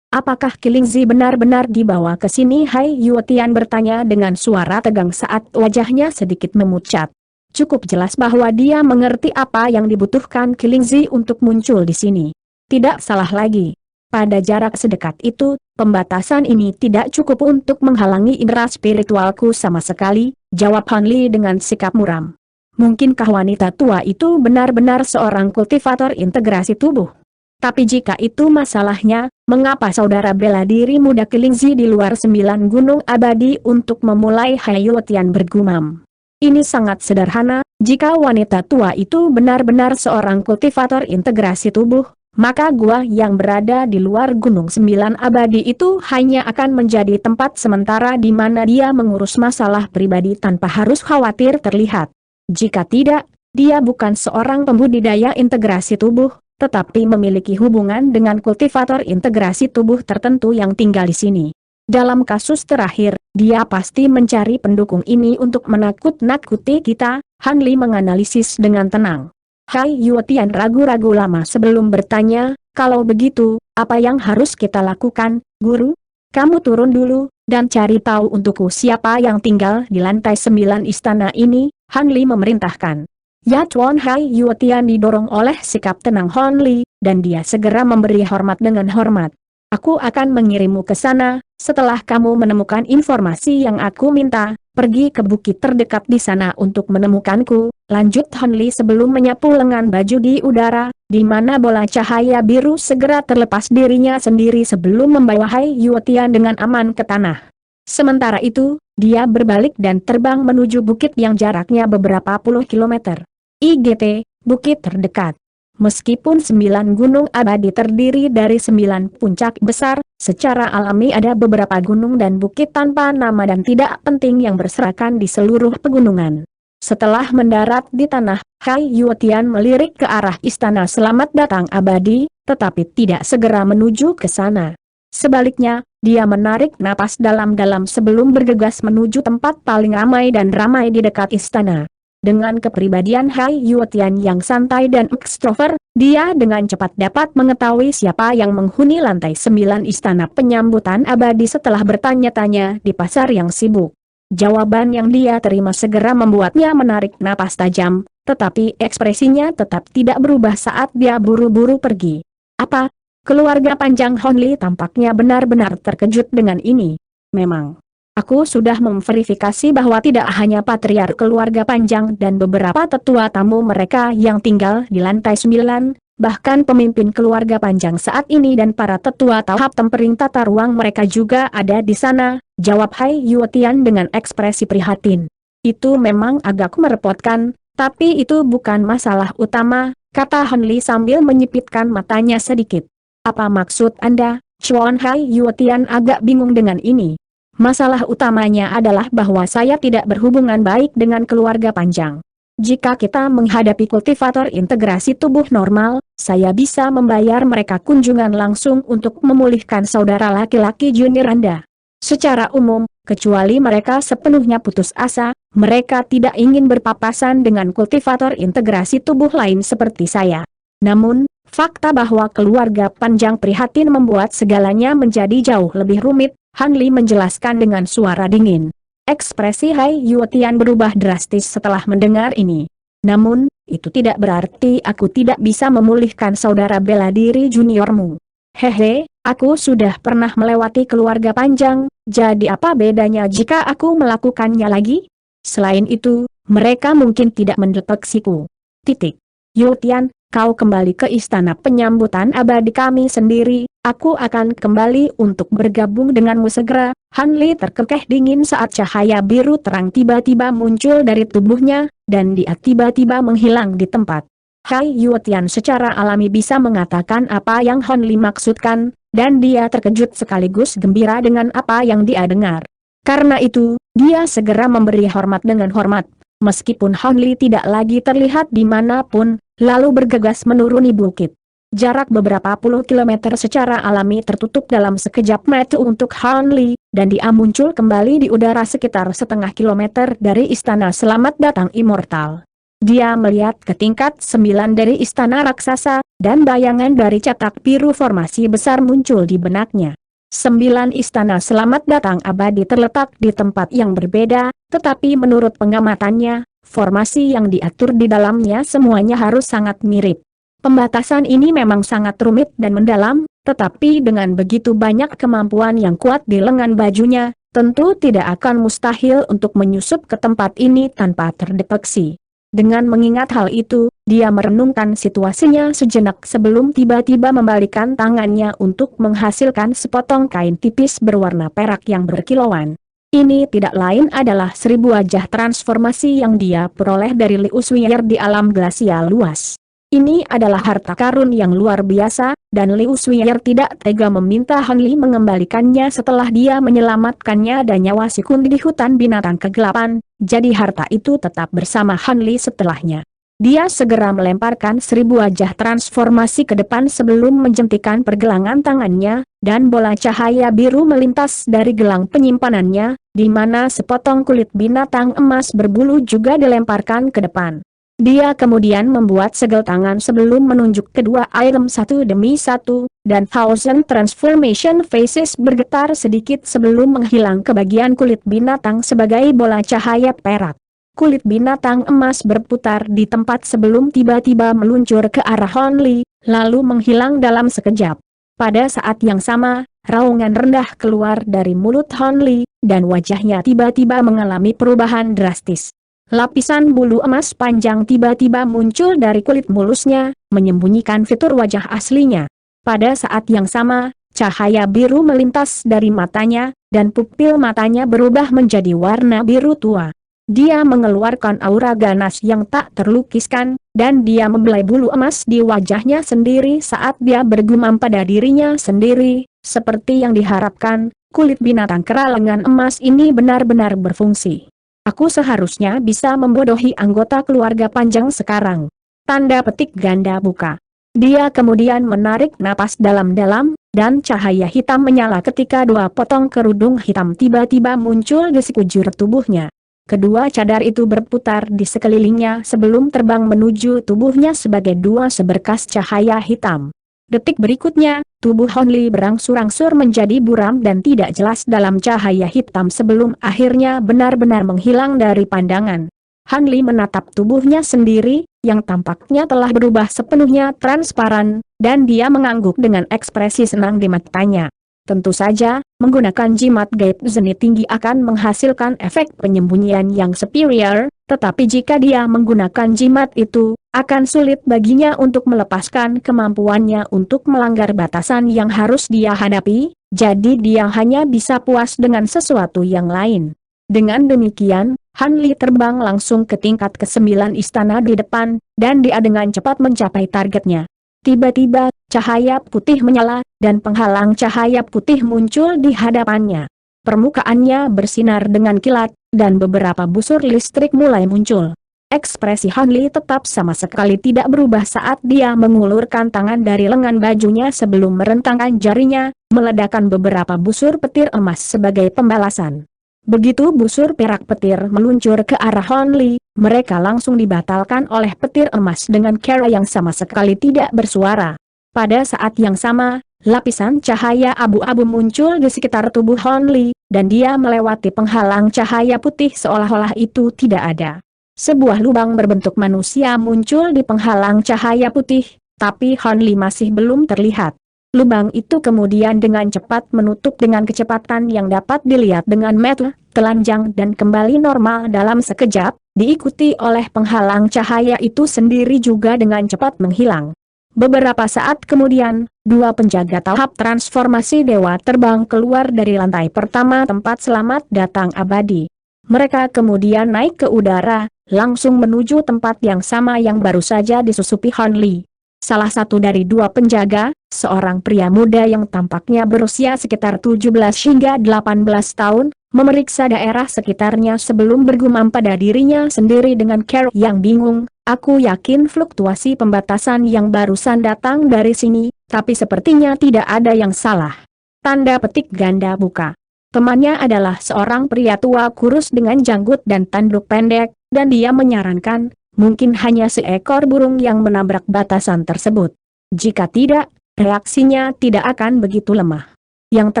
Apakah Kilingzi benar-benar dibawa ke sini? Hai Yuetian bertanya dengan suara tegang saat wajahnya sedikit memucat. Cukup jelas bahwa dia mengerti apa yang dibutuhkan Kilingzi untuk muncul di sini. Tidak salah lagi. Pada jarak sedekat itu, pembatasan ini tidak cukup untuk menghalangi indera spiritualku sama sekali, jawab Han Li dengan sikap muram. Mungkinkah wanita tua itu benar-benar seorang kultivator integrasi tubuh? Tapi jika itu masalahnya, mengapa saudara bela diri muda Kilingzi di luar 9 gunung abadi untuk memulai? Hai Yuetian bergumam. Ini sangat sederhana, jika wanita tua itu benar-benar seorang kultivator integrasi tubuh, maka gua yang berada di luar Gunung 9 Abadi itu hanya akan menjadi tempat sementara di mana dia mengurus masalah pribadi tanpa harus khawatir terlihat. Jika tidak, dia bukan seorang pembudidaya integrasi tubuh, tetapi memiliki hubungan dengan kultivator integrasi tubuh tertentu yang tinggal di sini. Dalam kasus terakhir, dia pasti mencari pendukung ini untuk menakut-nakuti kita, Han Li menganalisis dengan tenang. Hai Yuetian ragu-ragu lama sebelum bertanya, kalau begitu, apa yang harus kita lakukan, Guru? Kamu turun dulu, dan cari tahu untukku siapa yang tinggal di lantai 9 istana ini, Han Li memerintahkan. Ya Tuan. Hai Yuetian didorong oleh sikap tenang Han Li, dan dia segera memberi hormat dengan hormat. Aku akan mengirimmu ke sana, setelah kamu menemukan informasi yang aku minta, pergi ke bukit terdekat di sana untuk menemukanku, lanjut Han Li sebelum menyapu lengan baju di udara, di mana bola cahaya biru segera terlepas dirinya sendiri sebelum membawa Hai Yuetian dengan aman ke tanah. Sementara itu, dia berbalik dan terbang menuju bukit yang jaraknya beberapa puluh kilometer. IGT, bukit terdekat. Meskipun 9 gunung abadi terdiri dari 9 puncak besar, secara alami ada beberapa gunung dan bukit tanpa nama dan tidak penting yang berserakan di seluruh pegunungan. Setelah mendarat di tanah, Hai Yuetian melirik ke arah istana selamat datang abadi, tetapi tidak segera menuju ke sana. Sebaliknya, dia menarik napas dalam-dalam sebelum bergegas menuju tempat paling ramai dan ramai di dekat istana. Dengan kepribadian Hai Yuetian yang santai dan ekstrovert, dia dengan cepat dapat mengetahui siapa yang menghuni lantai 9 istana penyambutan abadi setelah bertanya-tanya di pasar yang sibuk. Jawaban yang dia terima segera membuatnya menarik napas tajam, tetapi ekspresinya tetap tidak berubah saat dia buru-buru pergi. Apa? Keluarga panjang Han Li tampaknya benar-benar terkejut dengan ini. Memang. Aku sudah memverifikasi bahwa tidak hanya patriark keluarga panjang dan beberapa tetua tamu mereka yang tinggal di lantai 9, bahkan pemimpin keluarga panjang saat ini dan para tetua tahap tempering tata ruang mereka juga ada di sana, jawab Hai Yuetian dengan ekspresi prihatin. Itu memang agak merepotkan, tapi itu bukan masalah utama, kata Han Li sambil menyipitkan matanya sedikit. Apa maksud Anda, Chuan? Hai Yuetian agak bingung dengan ini. Masalah utamanya adalah bahwa saya tidak berhubungan baik dengan keluarga panjang. Jika kita menghadapi kultivator integrasi tubuh normal, saya bisa membayar mereka kunjungan langsung untuk memulihkan saudara laki-laki junior Anda. Secara umum, kecuali mereka sepenuhnya putus asa, mereka tidak ingin berpapasan dengan kultivator integrasi tubuh lain seperti saya. Namun, Fakta bahwa keluarga panjang prihatin membuat segalanya menjadi jauh lebih rumit, Han Li menjelaskan dengan suara dingin. Ekspresi Hai Yuetian berubah drastis setelah mendengar ini. Namun, itu tidak berarti aku tidak bisa memulihkan saudara bela diri juniormu. Hehe, aku sudah pernah melewati keluarga panjang, jadi apa bedanya jika aku melakukannya lagi? Selain itu, mereka mungkin tidak mendeteksiku. Titik. Yuetian, kau kembali ke istana penyambutan abadi kami sendiri, aku akan kembali untuk bergabung denganmu segera. Han Li terkekeh dingin saat cahaya biru terang tiba-tiba muncul dari tubuhnya, dan dia tiba-tiba menghilang di tempat. Hai Yuetian secara alami bisa mengatakan apa yang Han Li maksudkan, dan dia terkejut sekaligus gembira dengan apa yang dia dengar. Karena itu, dia segera memberi hormat dengan hormat. Meskipun Han Li tidak lagi terlihat dimanapun, lalu bergegas menuruni bukit. Jarak beberapa puluh kilometer secara alami tertutup dalam sekejap mata untuk Han Li, dan dia muncul kembali di udara sekitar setengah kilometer dari istana Selamat Datang Immortal. Dia melihat ke tingkat 9 dari istana raksasa, dan bayangan dari cetak biru formasi besar muncul di benaknya. 9 istana Selamat Datang Abadi terletak di tempat yang berbeda, tetapi menurut pengamatannya, formasi yang diatur di dalamnya semuanya harus sangat mirip. Pembatasan ini memang sangat rumit dan mendalam, tetapi dengan begitu banyak kemampuan yang kuat di lengan bajunya, tentu tidak akan mustahil untuk menyusup ke tempat ini tanpa terdeteksi. Dengan mengingat hal itu, dia merenungkan situasinya sejenak sebelum tiba-tiba membalikkan tangannya untuk menghasilkan sepotong kain tipis berwarna perak yang berkilauan. Ini tidak lain adalah 1000 wajah transformasi yang dia peroleh dari Liu Suiyer di alam glasial luas. Ini adalah harta karun yang luar biasa, dan Liu Suiyer tidak tega meminta Han Li mengembalikannya setelah dia menyelamatkannya dan nyawa si Kundi di hutan binatang kegelapan, jadi harta itu tetap bersama Han Li setelahnya. Dia segera melemparkan 1000 wajah transformasi ke depan sebelum menjentikan pergelangan tangannya, dan bola cahaya biru melintas dari gelang penyimpanannya, di mana sepotong kulit binatang emas berbulu juga dilemparkan ke depan. Dia kemudian membuat segel tangan sebelum menunjuk kedua item satu demi satu, dan Thousand Transformation Faces bergetar sedikit sebelum menghilang ke bagian kulit binatang sebagai bola cahaya perak. Kulit binatang emas berputar di tempat sebelum tiba-tiba meluncur ke arah Han Li, lalu menghilang dalam sekejap. Pada saat yang sama, raungan rendah keluar dari mulut Han Li, dan wajahnya tiba-tiba mengalami perubahan drastis. Lapisan bulu emas panjang tiba-tiba muncul dari kulit mulusnya, menyembunyikan fitur wajah aslinya. Pada saat yang sama, cahaya biru melintas dari matanya, dan pupil matanya berubah menjadi warna biru tua. Dia mengeluarkan aura ganas yang tak terlukiskan, dan dia membelai bulu emas di wajahnya sendiri saat dia bergumam pada dirinya sendiri, seperti yang diharapkan, kulit binatang keralangan emas ini benar-benar berfungsi. Aku seharusnya bisa membodohi anggota keluarga panjang sekarang. Tanda petik ganda buka. Dia kemudian menarik napas dalam-dalam, dan cahaya hitam menyala ketika 2 potong kerudung hitam tiba-tiba muncul di sekujur tubuhnya. Kedua cadar itu berputar di sekelilingnya sebelum terbang menuju tubuhnya sebagai 2 seberkas cahaya hitam. Detik berikutnya, tubuh Han Li berangsur-angsur menjadi buram dan tidak jelas dalam cahaya hitam sebelum akhirnya benar-benar menghilang dari pandangan. Han Li menatap tubuhnya sendiri, yang tampaknya telah berubah sepenuhnya transparan, dan dia mengangguk dengan ekspresi senang di matanya. Tentu saja, menggunakan jimat gaib zenit tinggi akan menghasilkan efek penyembunyian yang superior, tetapi jika dia menggunakan jimat itu, akan sulit baginya untuk melepaskan kemampuannya untuk melanggar batasan yang harus dia hadapi, jadi dia hanya bisa puas dengan sesuatu yang lain. Dengan demikian, Han Li terbang langsung ke tingkat ke-9 istana di depan, dan dia dengan cepat mencapai targetnya. Tiba-tiba, cahaya putih menyala, dan penghalang cahaya putih muncul di hadapannya. Permukaannya bersinar dengan kilat, dan beberapa busur listrik mulai muncul. Ekspresi Han Li tetap sama sekali tidak berubah saat dia mengulurkan tangan dari lengan bajunya sebelum merentangkan jarinya, meledakkan beberapa busur petir emas sebagai pembalasan. Begitu busur perak petir meluncur ke arah Han Li, mereka langsung dibatalkan oleh petir emas dengan cara yang sama sekali tidak bersuara. Pada saat yang sama, lapisan cahaya abu-abu muncul di sekitar tubuh Hon Li, dan dia melewati penghalang cahaya putih seolah-olah itu tidak ada. Sebuah lubang berbentuk manusia muncul di penghalang cahaya putih, tapi Hon Li masih belum terlihat. Lubang itu kemudian dengan cepat menutup dengan kecepatan yang dapat dilihat dengan mata telanjang dan kembali normal dalam sekejap, diikuti oleh penghalang cahaya itu sendiri juga dengan cepat menghilang. Beberapa saat kemudian, dua penjaga tahap transformasi dewa terbang keluar dari lantai pertama tempat selamat datang abadi. Mereka kemudian naik ke udara, langsung menuju tempat yang sama yang baru saja disusupi Hon Li. Salah satu dari dua penjaga, seorang pria muda yang tampaknya berusia sekitar 17 hingga 18 tahun, memeriksa daerah sekitarnya sebelum bergumam pada dirinya sendiri dengan cara yang bingung. Aku yakin fluktuasi pembatasan yang barusan datang dari sini, tapi sepertinya tidak ada yang salah. Tanda petik ganda buka. Temannya adalah seorang pria tua kurus dengan janggut dan tanduk pendek, dan dia menyarankan, mungkin hanya seekor burung yang menabrak batasan tersebut. Jika tidak, reaksinya tidak akan begitu lemah. Yang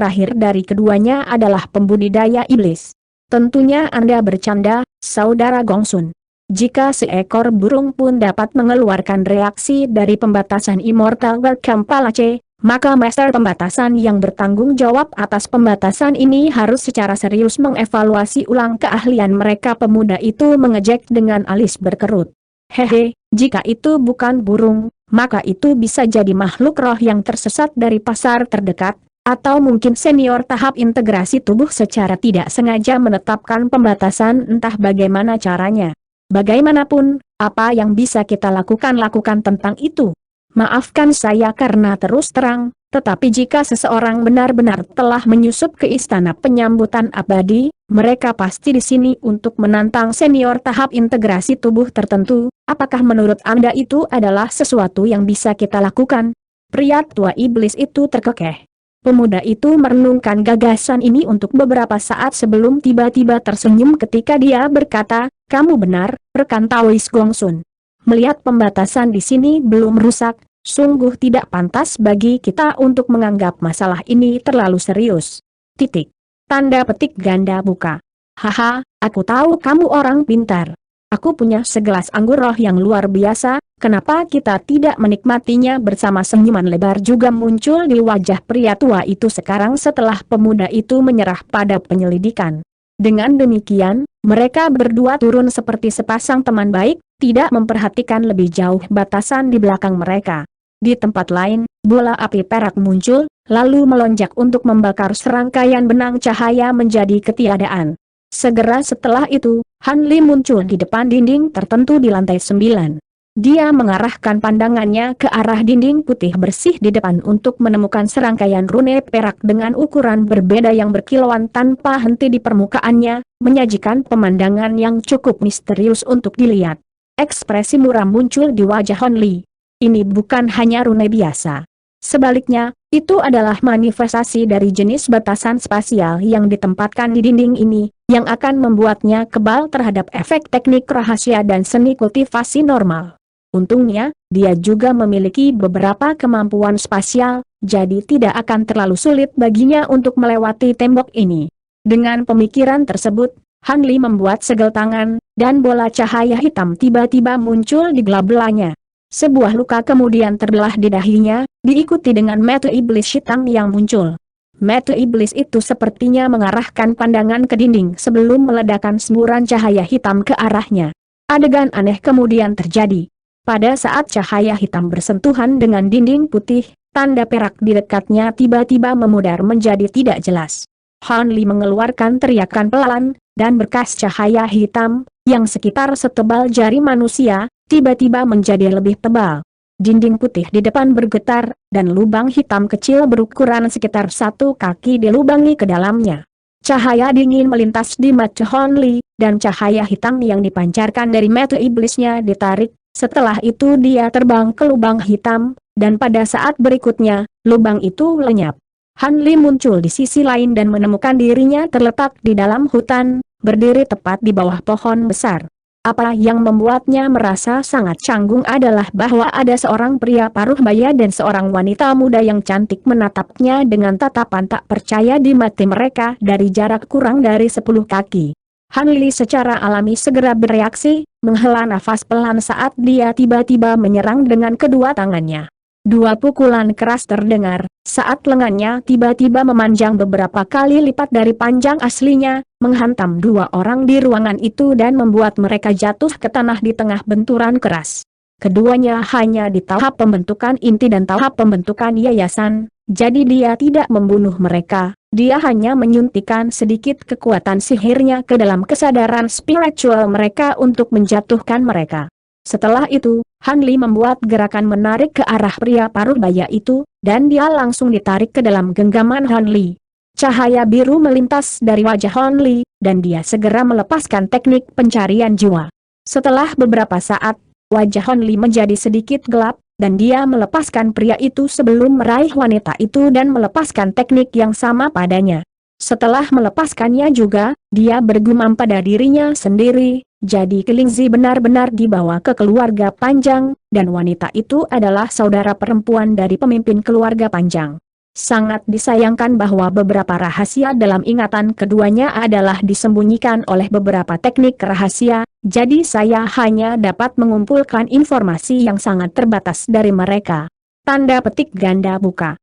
terakhir dari keduanya adalah pembudidaya iblis. Tentunya Anda bercanda, Saudara Gongsun. Jika seekor burung pun dapat mengeluarkan reaksi dari pembatasan Immortal Welcome Palace, maka Master Pembatasan yang bertanggung jawab atas pembatasan ini harus secara serius mengevaluasi ulang keahlian mereka. Pemuda itu mengejek dengan alis berkerut. Hehe, jika itu bukan burung, maka itu bisa jadi makhluk roh yang tersesat dari pasar terdekat, atau mungkin senior tahap integrasi tubuh secara tidak sengaja menetapkan pembatasan entah bagaimana caranya. Bagaimanapun, apa yang bisa kita lakukan tentang itu? Maafkan saya karena terus terang, tetapi jika seseorang benar-benar telah menyusup ke istana penyambutan abadi, mereka pasti di sini untuk menantang senior tahap integrasi tubuh tertentu. Apakah menurut Anda itu adalah sesuatu yang bisa kita lakukan? Pria tua iblis itu terkekeh. Pemuda itu merenungkan gagasan ini untuk beberapa saat sebelum tiba-tiba tersenyum ketika dia berkata, "Kamu benar, rekan Taois Gongsun. Melihat pembatasan di sini belum rusak, sungguh tidak pantas bagi kita untuk menganggap masalah ini terlalu serius." Titik. Tanda petik ganda buka. Haha, aku tahu kamu orang pintar. Aku punya segelas anggur roh yang luar biasa, kenapa kita tidak menikmatinya bersama? Senyuman lebar juga muncul di wajah pria tua itu sekarang setelah pemuda itu menyerah pada penyelidikan. Dengan demikian, mereka berdua turun seperti sepasang teman baik, tidak memperhatikan lebih jauh batasan di belakang mereka. Di tempat lain, bola api perak muncul, lalu melonjak untuk membakar serangkaian benang cahaya menjadi ketiadaan. Segera setelah itu, Han Li muncul di depan dinding tertentu di lantai 9. Dia mengarahkan pandangannya ke arah dinding putih bersih di depan untuk menemukan serangkaian rune perak dengan ukuran berbeda yang berkilauan tanpa henti di permukaannya, menyajikan pemandangan yang cukup misterius untuk dilihat. Ekspresi muram muncul di wajah Hon Li. Ini bukan hanya rune biasa. Sebaliknya, itu adalah manifestasi dari jenis batasan spasial yang ditempatkan di dinding ini, yang akan membuatnya kebal terhadap efek teknik rahasia dan seni kultivasi normal. Untungnya, dia juga memiliki beberapa kemampuan spasial, jadi tidak akan terlalu sulit baginya untuk melewati tembok ini. Dengan pemikiran tersebut, Han Li membuat segel tangan, dan bola cahaya hitam tiba-tiba muncul di gela-belanya. Sebuah luka kemudian terbelah di dahinya, diikuti dengan mata iblis hitam yang muncul. Mata iblis itu sepertinya mengarahkan pandangan ke dinding sebelum meledakkan semburan cahaya hitam ke arahnya. Adegan aneh kemudian terjadi. Pada saat cahaya hitam bersentuhan dengan dinding putih, tanda perak di dekatnya tiba-tiba memudar menjadi tidak jelas. Han Li mengeluarkan teriakan pelan, dan berkas cahaya hitam, yang sekitar setebal jari manusia, tiba-tiba menjadi lebih tebal. Dinding putih di depan bergetar, dan lubang hitam kecil berukuran sekitar 1 kaki dilubangi ke dalamnya. Cahaya dingin melintas di mata Hon Li, dan cahaya hitam yang dipancarkan dari mata iblisnya ditarik. Setelah itu dia terbang ke lubang hitam, dan pada saat berikutnya, lubang itu lenyap. Han Li muncul di sisi lain dan menemukan dirinya terletak di dalam hutan, berdiri tepat di bawah pohon besar. Apa yang membuatnya merasa sangat canggung adalah bahwa ada seorang pria paruh baya dan seorang wanita muda yang cantik menatapnya dengan tatapan tak percaya di mata mereka dari jarak kurang dari 10 kaki. Han Li secara alami segera bereaksi, menghela nafas pelan saat dia tiba-tiba menyerang dengan kedua tangannya. Dua pukulan keras terdengar, saat lengannya tiba-tiba memanjang beberapa kali lipat dari panjang aslinya, menghantam dua orang di ruangan itu dan membuat mereka jatuh ke tanah di tengah benturan keras. Keduanya hanya di tahap pembentukan inti dan tahap pembentukan yayasan, jadi dia tidak membunuh mereka, dia hanya menyuntikkan sedikit kekuatan sihirnya ke dalam kesadaran spiritual mereka untuk menjatuhkan mereka. Setelah itu, Han Li membuat gerakan menarik ke arah pria paruh baya itu, dan dia langsung ditarik ke dalam genggaman Han Li. Cahaya biru melintas dari wajah Han Li, dan dia segera melepaskan teknik pencarian jiwa. Setelah beberapa saat, wajah Han Li menjadi sedikit gelap, dan dia melepaskan pria itu sebelum meraih wanita itu dan melepaskan teknik yang sama padanya. Setelah melepaskannya juga, dia bergumam pada dirinya sendiri. Jadi Kelingzi benar-benar dibawa ke keluarga Panjang, dan wanita itu adalah saudara perempuan dari pemimpin keluarga Panjang. Sangat disayangkan bahwa beberapa rahasia dalam ingatan keduanya adalah disembunyikan oleh beberapa teknik rahasia, jadi saya hanya dapat mengumpulkan informasi yang sangat terbatas dari mereka. Tanda petik ganda buka.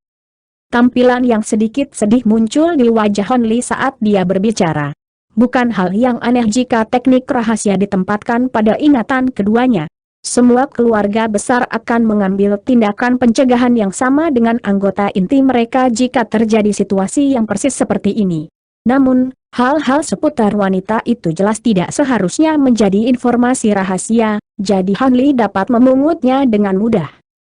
Tampilan yang sedikit sedih muncul di wajah Han Li saat dia berbicara. Bukan hal yang aneh jika teknik rahasia ditempatkan pada ingatan keduanya. Semua keluarga besar akan mengambil tindakan pencegahan yang sama dengan anggota inti mereka jika terjadi situasi yang persis seperti ini. Namun, hal-hal seputar wanita itu jelas tidak seharusnya menjadi informasi rahasia, jadi Han Li dapat memungutnya dengan mudah.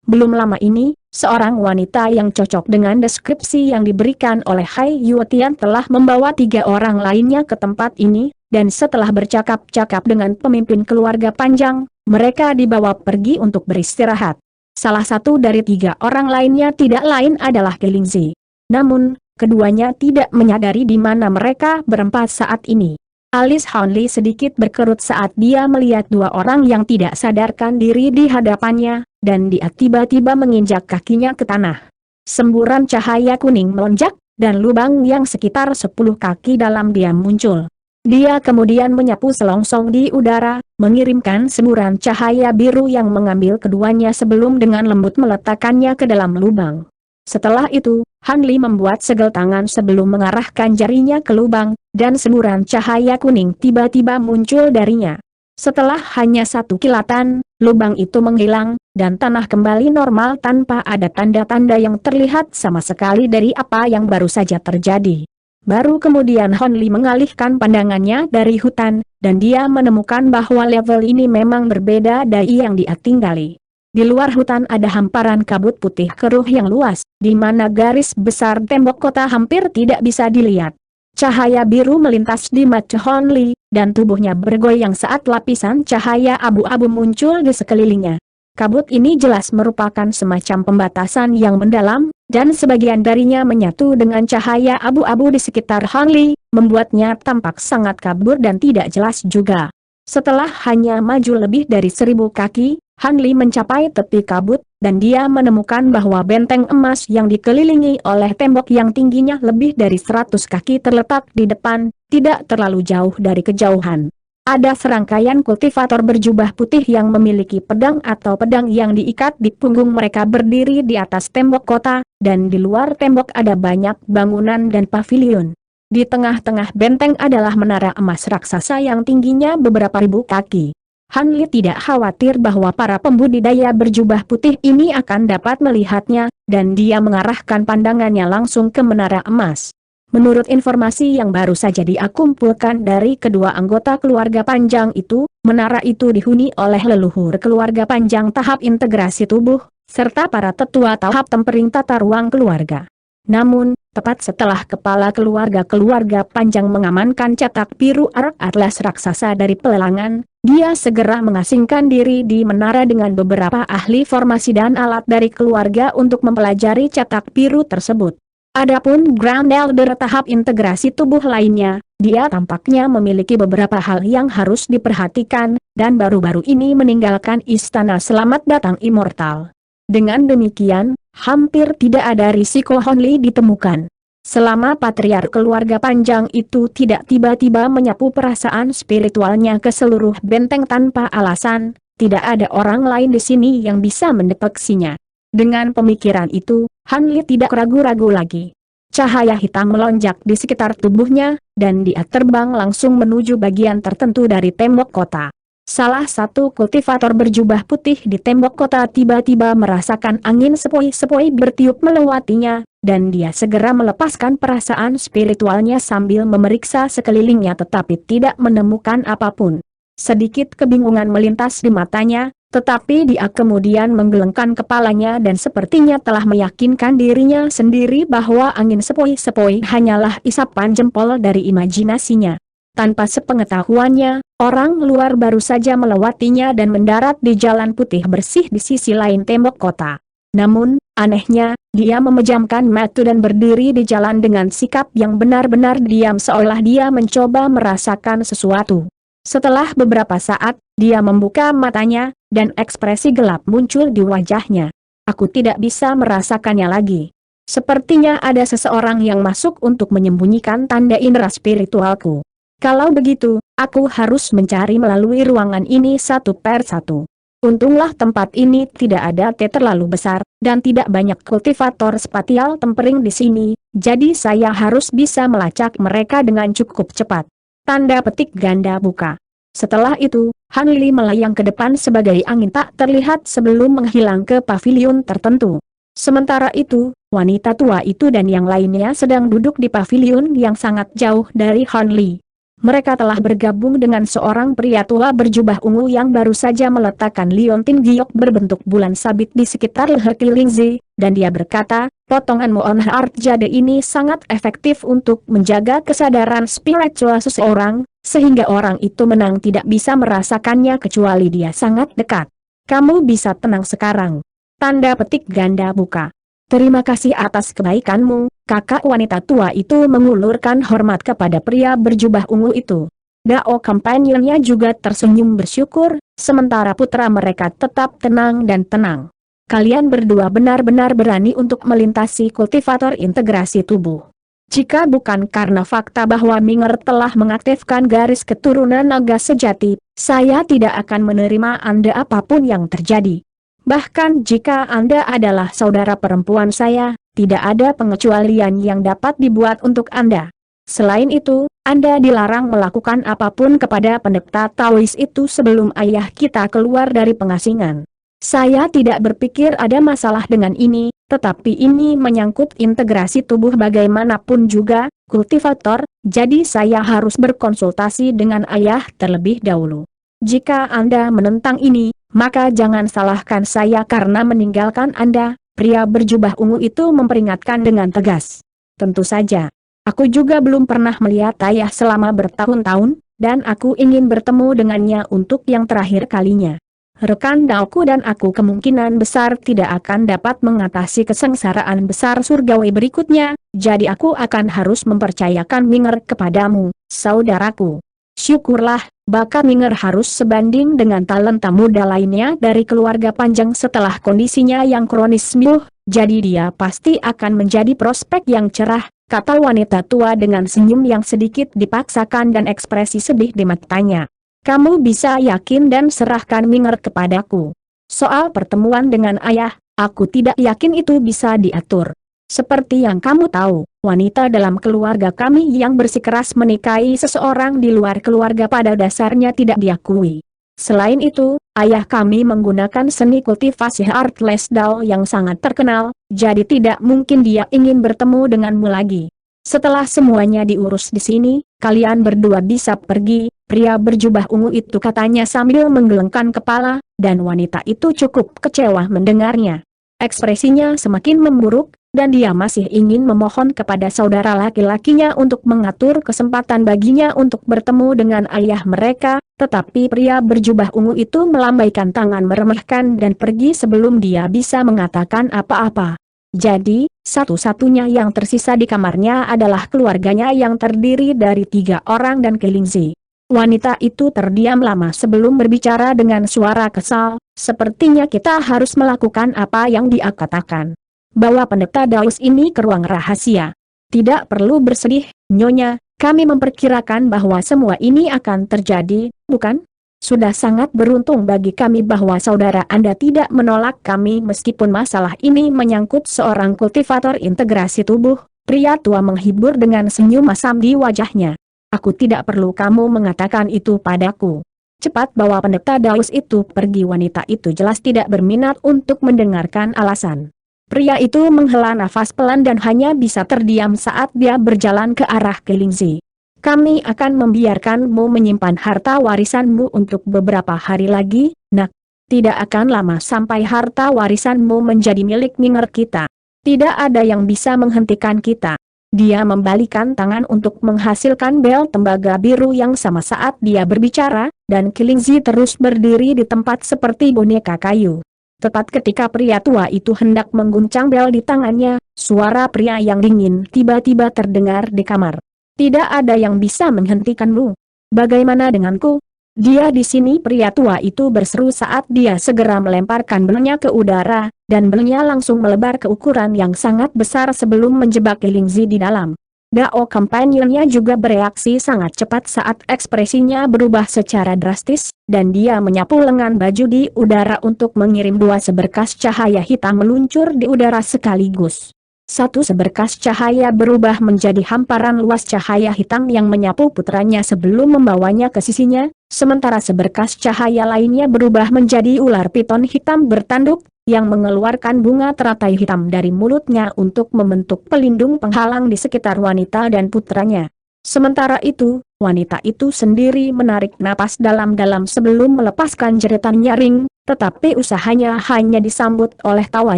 Belum lama ini, seorang wanita yang cocok dengan deskripsi yang diberikan oleh Hai Yuetian telah membawa 3 orang lainnya ke tempat ini, dan setelah bercakap-cakap dengan pemimpin keluarga Panjang, mereka dibawa pergi untuk beristirahat. Salah satu dari 3 orang lainnya tidak lain adalah Kelingzi. Namun, keduanya tidak menyadari di mana mereka berempat saat ini. Alis Han Li sedikit berkerut saat dia melihat 2 orang yang tidak sadarkan diri di hadapannya, dan dia tiba-tiba menginjak kakinya ke tanah. Semburan cahaya kuning melonjak, dan lubang yang sekitar 10 kaki dalam diam muncul. Dia kemudian menyapu selongsong di udara, mengirimkan semburan cahaya biru yang mengambil keduanya sebelum dengan lembut meletakkannya ke dalam lubang. Setelah itu, Han Li membuat segel tangan sebelum mengarahkan jarinya ke lubang, dan semburan cahaya kuning tiba-tiba muncul darinya. Setelah hanya 1 kilatan, lubang itu menghilang, dan tanah kembali normal tanpa ada tanda-tanda yang terlihat sama sekali dari apa yang baru saja terjadi. Baru kemudian Han Li mengalihkan pandangannya dari hutan, dan dia menemukan bahwa level ini memang berbeda dari yang dia tinggali. Di luar hutan ada hamparan kabut putih keruh yang luas, di mana garis besar tembok kota hampir tidak bisa dilihat. Cahaya biru melintas di mata Han Li, dan tubuhnya bergoyang saat lapisan cahaya abu-abu muncul di sekelilingnya. Kabut ini jelas merupakan semacam pembatasan yang mendalam, dan sebagian darinya menyatu dengan cahaya abu-abu di sekitar Han Li, membuatnya tampak sangat kabur dan tidak jelas juga. Setelah hanya maju lebih dari 1000 kaki, Han Li mencapai tepi kabut, dan dia menemukan bahwa benteng emas yang dikelilingi oleh tembok yang tingginya lebih dari 100 kaki terletak di depan, tidak terlalu jauh dari kejauhan. Ada serangkaian kultivator berjubah putih yang memiliki pedang atau pedang yang diikat di punggung mereka berdiri di atas tembok kota, dan di luar tembok ada banyak bangunan dan pavilion. Di tengah-tengah benteng adalah menara emas raksasa yang tingginya beberapa ribu kaki. Han Li tidak khawatir bahwa para pembudidaya berjubah putih ini akan dapat melihatnya, dan dia mengarahkan pandangannya langsung ke menara emas. Menurut informasi yang baru saja dia kumpulkan dari kedua anggota keluarga Panjang itu, menara itu dihuni oleh leluhur keluarga Panjang tahap integrasi tubuh, serta para tetua tahap tempering tata ruang keluarga. Namun, tepat setelah kepala keluarga Panjang mengamankan cetak biru Ark Atlas raksasa dari pelelangan, dia segera mengasingkan diri di menara dengan beberapa ahli formasi dan alat dari keluarga untuk mempelajari cetak biru tersebut. Adapun Grand Elder tahap integrasi tubuh lainnya, dia tampaknya memiliki beberapa hal yang harus diperhatikan, dan baru-baru ini meninggalkan istana Selamat Datang Immortal. Dengan demikian, hampir tidak ada risiko Honli ditemukan. Selama patriark keluarga panjang itu tidak tiba-tiba menyapu perasaan spiritualnya ke seluruh benteng tanpa alasan, tidak ada orang lain di sini yang bisa mendeteksinya. Dengan pemikiran itu, Hanli tidak ragu-ragu lagi. Cahaya hitam melonjak di sekitar tubuhnya, dan dia terbang langsung menuju bagian tertentu dari tembok kota. Salah satu kultivator berjubah putih di tembok kota tiba-tiba merasakan angin sepoi-sepoi bertiup melewatinya, dan dia segera melepaskan perasaan spiritualnya sambil memeriksa sekelilingnya tetapi tidak menemukan apapun. Sedikit kebingungan melintas di matanya, tetapi dia kemudian menggelengkan kepalanya dan sepertinya telah meyakinkan dirinya sendiri bahwa angin sepoi-sepoi hanyalah isapan jempol dari imajinasinya. Tanpa sepengetahuannya, orang luar baru saja melewatinya dan mendarat di jalan putih bersih di sisi lain tembok kota. Namun, anehnya, dia memejamkan mata dan berdiri di jalan dengan sikap yang benar-benar diam seolah dia mencoba merasakan sesuatu. Setelah beberapa saat, dia membuka matanya, dan ekspresi gelap muncul di wajahnya. Aku tidak bisa merasakannya lagi. Sepertinya ada seseorang yang masuk untuk menyembunyikan tanda indera spiritualku. Kalau begitu, aku harus mencari melalui ruangan ini satu per satu. Untunglah tempat ini tidak ada terlalu besar, dan tidak banyak kultivator spatial tempering di sini, jadi saya harus bisa melacak mereka dengan cukup cepat. Tanda petik ganda buka. Setelah itu, Hanli melayang ke depan sebagai angin tak terlihat sebelum menghilang ke pavilion tertentu. Sementara itu, wanita tua itu dan yang lainnya sedang duduk di pavilion yang sangat jauh dari Hanli. Mereka telah bergabung dengan seorang pria tua berjubah ungu yang baru saja meletakkan liontin giok berbentuk bulan sabit di sekitar leher Kilingzi, dan dia berkata, potongan Moon Heart Jade ini sangat efektif untuk menjaga kesadaran spiritual seseorang, sehingga orang itu menang tidak bisa merasakannya kecuali dia sangat dekat. Kamu bisa tenang sekarang. Tanda petik ganda buka. Terima kasih atas kebaikanmu, kakak. Wanita tua itu mengulurkan hormat kepada pria berjubah ungu itu. Dao companionnya juga tersenyum bersyukur, sementara putra mereka tetap tenang dan tenang. Kalian berdua benar-benar berani untuk melintasi kultivator integrasi tubuh. Jika bukan karena fakta bahwa Minger telah mengaktifkan garis keturunan naga sejati, saya tidak akan menerima Anda apapun yang terjadi. Bahkan jika Anda adalah saudara perempuan saya, tidak ada pengecualian yang dapat dibuat untuk Anda. Selain itu, Anda dilarang melakukan apapun kepada pendeta Taois itu sebelum ayah kita keluar dari pengasingan. Saya tidak berpikir ada masalah dengan ini, tetapi ini menyangkut integrasi tubuh bagaimanapun juga, kultivator, jadi saya harus berkonsultasi dengan ayah terlebih dahulu. Jika Anda menentang ini, maka jangan salahkan saya karena meninggalkan Anda, pria berjubah ungu itu memperingatkan dengan tegas. Tentu saja. Aku juga belum pernah melihat ayah selama bertahun-tahun, dan aku ingin bertemu dengannya untuk yang terakhir kalinya. Rekan Daoku dan aku kemungkinan besar tidak akan dapat mengatasi kesengsaraan besar surgawi berikutnya, jadi aku akan harus mempercayakan Minger kepadamu, saudaraku. Syukurlah, bakat Minger harus sebanding dengan talenta muda lainnya dari keluarga panjang setelah kondisinya yang kronis sembuh, jadi dia pasti akan menjadi prospek yang cerah, kata wanita tua dengan senyum yang sedikit dipaksakan dan ekspresi sedih di matanya. Kamu bisa yakin dan serahkan Minger kepadaku. Soal pertemuan dengan ayah, aku tidak yakin itu bisa diatur. Seperti yang kamu tahu, wanita dalam keluarga kami yang bersikeras menikahi seseorang di luar keluarga pada dasarnya tidak diakui. Selain itu, ayah kami menggunakan seni kultivasi Heartless Dao yang sangat terkenal, jadi tidak mungkin dia ingin bertemu denganmu lagi. Setelah semuanya diurus di sini, kalian berdua bisa pergi, pria berjubah ungu itu katanya sambil menggelengkan kepala, dan wanita itu cukup kecewa mendengarnya. Ekspresinya semakin memburuk, dan dia masih ingin memohon kepada saudara laki-lakinya untuk mengatur kesempatan baginya untuk bertemu dengan ayah mereka, tetapi pria berjubah ungu itu melambaikan tangan meremehkan dan pergi sebelum dia bisa mengatakan apa-apa. Jadi, satu-satunya yang tersisa di kamarnya adalah keluarganya yang terdiri dari 3 orang dan Kilingzi. Wanita itu terdiam lama sebelum berbicara dengan suara kesal. Sepertinya kita harus melakukan apa yang dia katakan. Bawa pendeta Daus ini ke ruang rahasia. Tidak perlu bersedih, Nyonya, kami memperkirakan bahwa semua ini akan terjadi, bukan? Sudah sangat beruntung bagi kami bahwa saudara Anda tidak menolak kami meskipun masalah ini menyangkut seorang kultivator integrasi tubuh. Pria tua menghibur dengan senyum masam di wajahnya. Aku tidak perlu kamu mengatakan itu padaku. Cepat bawa pendeta Daus itu pergi. Wanita itu jelas tidak berminat untuk mendengarkan alasan. Pria itu menghela nafas pelan dan hanya bisa terdiam saat dia berjalan ke arah Kelingzi. Kami akan membiarkanmu menyimpan harta warisanmu untuk beberapa hari lagi, nak. Tidak akan lama sampai harta warisanmu menjadi milik Minger kita. Tidak ada yang bisa menghentikan kita. Dia membalikan tangan untuk menghasilkan bel tembaga biru yang sama saat dia berbicara, dan Kelingzi terus berdiri di tempat seperti boneka kayu. Tepat ketika pria tua itu hendak mengguncang bel di tangannya, suara pria yang dingin tiba-tiba terdengar di kamar. Tidak ada yang bisa menghentikanmu. Bagaimana denganku? Dia di sini, pria tua itu berseru saat dia segera melemparkan belnya ke udara, dan belnya langsung melebar ke ukuran yang sangat besar sebelum menjebak Kelingzi di dalam. Dao Companionnya juga bereaksi sangat cepat saat ekspresinya berubah secara drastis, dan dia menyapu lengan baju di udara untuk mengirim dua seberkas cahaya hitam meluncur di udara sekaligus. Satu seberkas cahaya berubah menjadi hamparan luas cahaya hitam yang menyapu putranya sebelum membawanya ke sisinya, sementara seberkas cahaya lainnya berubah menjadi ular piton hitam bertanduk, yang mengeluarkan bunga teratai hitam dari mulutnya untuk membentuk pelindung penghalang di sekitar wanita dan putranya. Sementara itu, wanita itu sendiri menarik napas dalam-dalam sebelum melepaskan jeritan nyaring, tetapi usahanya hanya disambut oleh tawa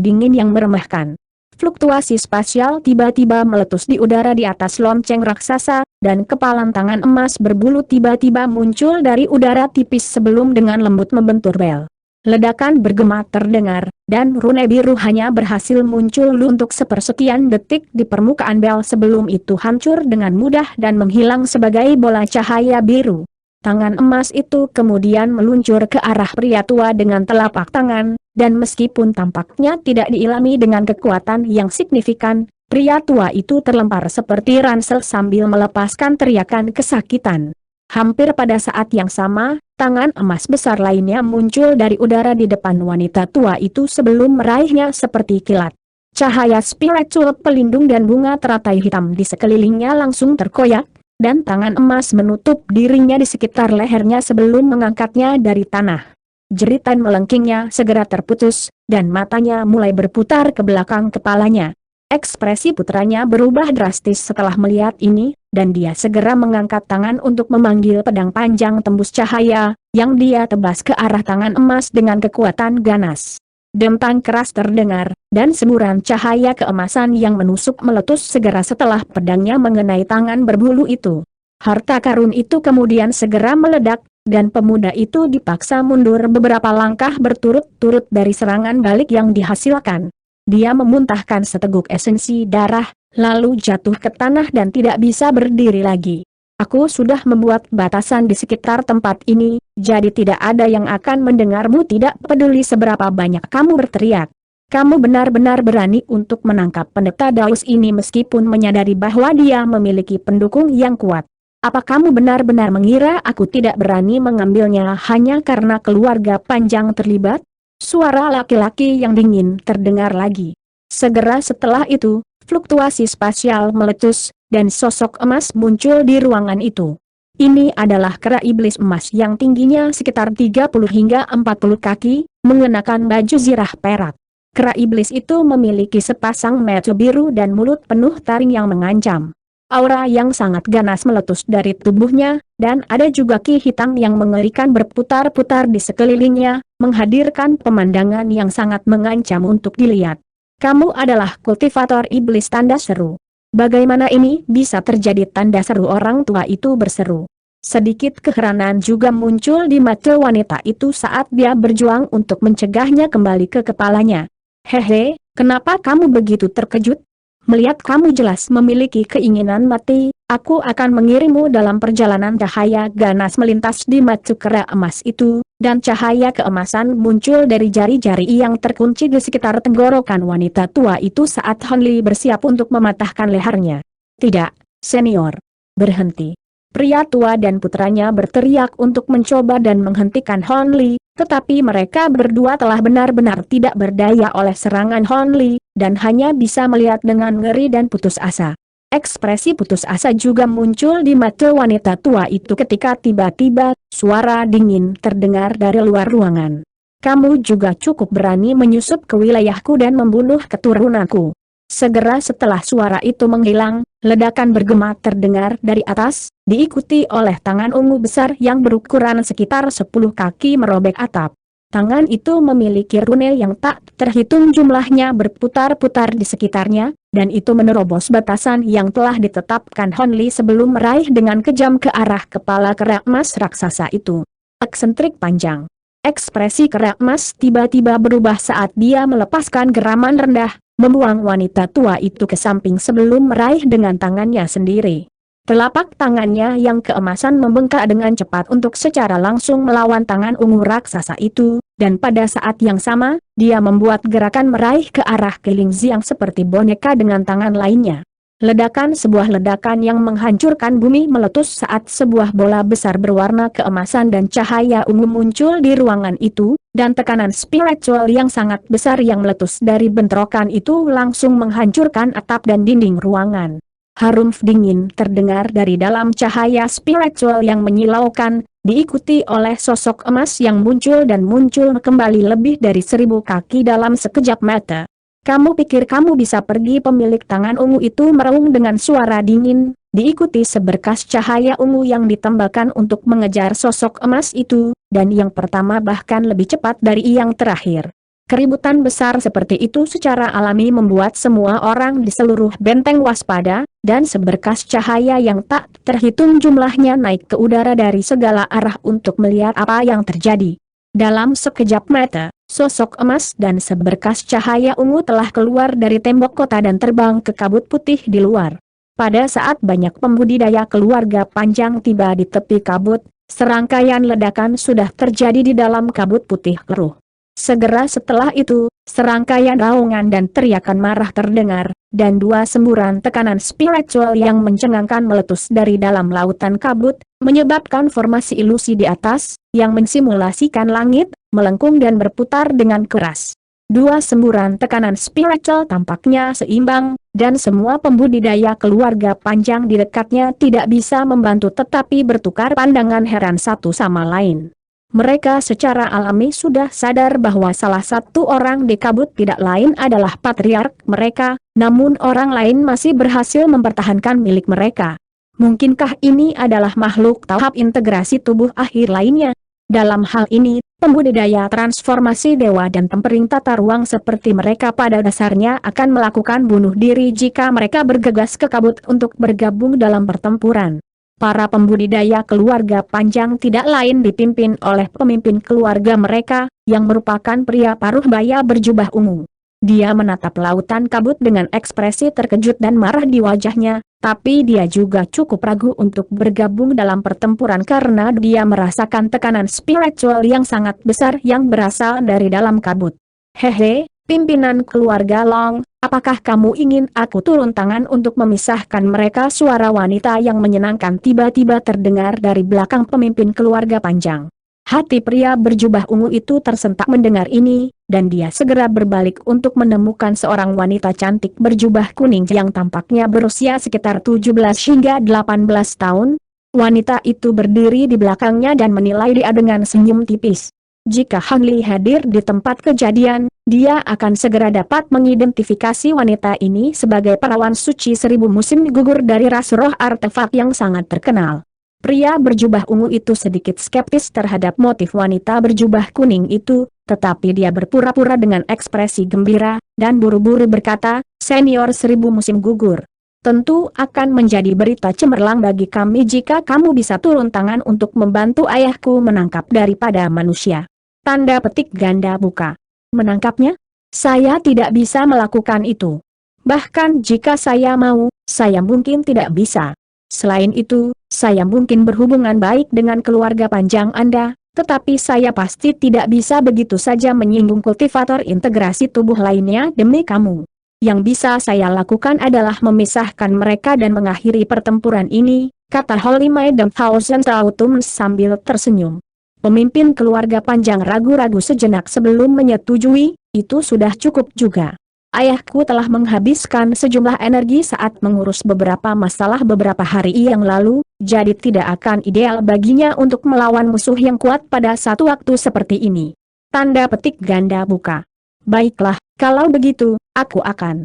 dingin yang meremehkan. Fluktuasi spasial tiba-tiba meletus di udara di atas lonceng raksasa, dan kepalan tangan emas berbulu tiba-tiba muncul dari udara tipis sebelum dengan lembut membentur bel. Ledakan bergema terdengar, dan rune biru hanya berhasil muncul untuk sepersekian detik di permukaan bel sebelum itu hancur dengan mudah dan menghilang sebagai bola cahaya biru. Tangan emas itu kemudian meluncur ke arah pria tua dengan telapak tangan, dan meskipun tampaknya tidak diilhami dengan kekuatan yang signifikan, pria tua itu terlempar seperti ransel sambil melepaskan teriakan kesakitan. Hampir pada saat yang sama, tangan emas besar lainnya muncul dari udara di depan wanita tua itu sebelum meraihnya seperti kilat. Cahaya spiritual pelindung dan bunga teratai hitam di sekelilingnya langsung terkoyak, dan tangan emas menutup dirinya di sekitar lehernya sebelum mengangkatnya dari tanah. Jeritan melengkingnya segera terputus, dan matanya mulai berputar ke belakang kepalanya. Ekspresi putranya berubah drastis setelah melihat ini, dan dia segera mengangkat tangan untuk memanggil pedang panjang tembus cahaya, yang dia tebas ke arah tangan emas dengan kekuatan ganas. Dentang keras terdengar, dan semburan cahaya keemasan yang menusuk meletus segera setelah pedangnya mengenai tangan berbulu itu. Harta karun itu kemudian segera meledak, dan pemuda itu dipaksa mundur beberapa langkah berturut-turut dari serangan balik yang dihasilkan. Dia memuntahkan seteguk esensi darah, lalu jatuh ke tanah dan tidak bisa berdiri lagi. Aku sudah membuat batasan di sekitar tempat ini, jadi tidak ada yang akan mendengarmu, tidak peduli seberapa banyak kamu berteriak. Kamu benar-benar berani untuk menangkap pendeta Daus ini meskipun menyadari bahwa dia memiliki pendukung yang kuat. Apa kamu benar-benar mengira aku tidak berani mengambilnya hanya karena keluarga panjang terlibat? Suara laki-laki yang dingin terdengar lagi. Segera setelah itu, fluktuasi spasial meletus, dan sosok emas muncul di ruangan itu. Ini adalah kera iblis emas yang tingginya sekitar 30 hingga 40 kaki, mengenakan baju zirah perak. Kera iblis itu memiliki sepasang mata biru dan mulut penuh taring yang mengancam. Aura yang sangat ganas meletus dari tubuhnya, dan ada juga ki hitam yang mengerikan berputar-putar di sekelilingnya, menghadirkan pemandangan yang sangat mengancam untuk dilihat. Kamu adalah kultivator iblis, tanda seru. Bagaimana ini bisa terjadi, tanda seru orang tua itu berseru. Sedikit keheranan juga muncul di mata wanita itu saat dia berjuang untuk mencegahnya kembali ke kepalanya. Hehe, kenapa kamu begitu terkejut? Melihat kamu jelas memiliki keinginan mati, Aku akan mengirimmu dalam perjalanan." Cahaya ganas melintas di mata kera emas itu, dan cahaya keemasan muncul dari jari-jari yang terkunci di sekitar tenggorokan wanita tua itu saat Han Li bersiap untuk mematahkan lehernya. "Tidak, senior. Berhenti." Pria tua dan putranya berteriak untuk mencoba dan menghentikan Han Li, tetapi mereka berdua telah benar-benar tidak berdaya oleh serangan Han Li, dan hanya bisa melihat dengan ngeri dan putus asa. Ekspresi putus asa juga muncul di mata wanita tua itu ketika tiba-tiba suara dingin terdengar dari luar ruangan. "Kamu juga cukup berani menyusup ke wilayahku dan membunuh keturunanku." Segera setelah suara itu menghilang, ledakan bergema terdengar dari atas, diikuti oleh tangan ungu besar yang berukuran sekitar 10 kaki merobek atap. Tangan itu memiliki rune yang tak terhitung jumlahnya berputar-putar di sekitarnya, dan itu menerobos batasan yang telah ditetapkan Han Li sebelum meraih dengan kejam ke arah kepala kera emas raksasa itu. Eksentrik panjang. Ekspresi kera emas tiba-tiba berubah saat dia melepaskan geraman rendah, membuang wanita tua itu ke samping sebelum meraih dengan tangannya sendiri. Telapak tangannya yang keemasan membengkak dengan cepat untuk secara langsung melawan tangan ungu raksasa itu, dan pada saat yang sama, dia membuat gerakan meraih ke arah Keling Ziang seperti boneka dengan tangan lainnya. Sebuah ledakan yang menghancurkan bumi meletus saat sebuah bola besar berwarna keemasan dan cahaya ungu muncul di ruangan itu, dan tekanan spiritual yang sangat besar yang meletus dari bentrokan itu langsung menghancurkan atap dan dinding ruangan. Harum dingin terdengar dari dalam cahaya spiritual yang menyilaukan, diikuti oleh sosok emas yang muncul dan muncul kembali lebih dari 1000 kaki dalam sekejap mata. "Kamu pikir kamu bisa pergi?" Pemilik tangan ungu itu meraung dengan suara dingin, diikuti seberkas cahaya ungu yang ditembakkan untuk mengejar sosok emas itu, dan yang pertama bahkan lebih cepat dari yang terakhir. Keributan besar seperti itu secara alami membuat semua orang di seluruh benteng waspada, dan seberkas cahaya yang tak terhitung jumlahnya naik ke udara dari segala arah untuk melihat apa yang terjadi. Dalam sekejap mata, sosok emas dan seberkas cahaya ungu telah keluar dari tembok kota dan terbang ke kabut putih di luar. Pada saat banyak pembudidaya keluarga panjang tiba di tepi kabut, serangkaian ledakan sudah terjadi di dalam kabut putih keruh. Segera setelah itu, serangkaian raungan dan teriakan marah terdengar, dan 2 semburan tekanan spiritual yang mencengangkan meletus dari dalam lautan kabut, menyebabkan formasi ilusi di atas, yang mensimulasikan langit, melengkung dan berputar dengan keras. 2 semburan tekanan spiritual tampaknya seimbang, dan semua pembudidaya keluarga panjang di dekatnya tidak bisa membantu tetapi bertukar pandangan heran satu sama lain. Mereka secara alami sudah sadar bahwa salah satu orang di kabut tidak lain adalah patriark mereka, namun orang lain masih berhasil mempertahankan milik mereka. Mungkinkah ini adalah makhluk tahap integrasi tubuh akhir lainnya? Dalam hal ini, pembudidaya transformasi dewa dan tempering tata ruang seperti mereka pada dasarnya akan melakukan bunuh diri jika mereka bergegas ke kabut untuk bergabung dalam pertempuran. Para pembudidaya keluarga panjang tidak lain dipimpin oleh pemimpin keluarga mereka, yang merupakan pria paruh baya berjubah ungu. Dia menatap lautan kabut dengan ekspresi terkejut dan marah di wajahnya, tapi dia juga cukup ragu untuk bergabung dalam pertempuran karena dia merasakan tekanan spiritual yang sangat besar yang berasal dari dalam kabut. "Hehe, pimpinan keluarga Long, apakah kamu ingin aku turun tangan untuk memisahkan mereka?" Suara wanita yang menyenangkan tiba-tiba terdengar dari belakang pemimpin keluarga panjang. Hati pria berjubah ungu itu tersentak mendengar ini, dan dia segera berbalik untuk menemukan seorang wanita cantik berjubah kuning yang tampaknya berusia sekitar 17 hingga 18 tahun. Wanita itu berdiri di belakangnya dan menilai dia dengan senyum tipis. Jika Han Li hadir di tempat kejadian, dia akan segera dapat mengidentifikasi wanita ini sebagai perawan suci 1000 musim gugur dari ras roh artefak yang sangat terkenal. Pria berjubah ungu itu sedikit skeptis terhadap motif wanita berjubah kuning itu, tetapi dia berpura-pura dengan ekspresi gembira, dan buru-buru berkata, "Senior 1000 musim gugur. Tentu akan menjadi berita cemerlang bagi kami jika kamu bisa turun tangan untuk membantu ayahku menangkap daripada manusia." Tanda petik ganda buka. Menangkapnya? Saya tidak bisa melakukan itu. Bahkan jika saya mau, saya mungkin tidak bisa. Selain itu, saya mungkin berhubungan baik dengan keluarga panjang Anda, tetapi saya pasti tidak bisa begitu saja menyinggung kultivator integrasi tubuh lainnya demi kamu. Yang bisa saya lakukan adalah memisahkan mereka dan mengakhiri pertempuran ini, kata Holy Maiden Thousand Autumns sambil tersenyum. Pemimpin keluarga panjang ragu-ragu sejenak sebelum menyetujui, itu sudah cukup juga. Ayahku telah menghabiskan sejumlah energi saat mengurus beberapa masalah beberapa hari yang lalu, jadi tidak akan ideal baginya untuk melawan musuh yang kuat pada satu waktu seperti ini. Tanda petik ganda buka. Baiklah, kalau begitu, aku akan.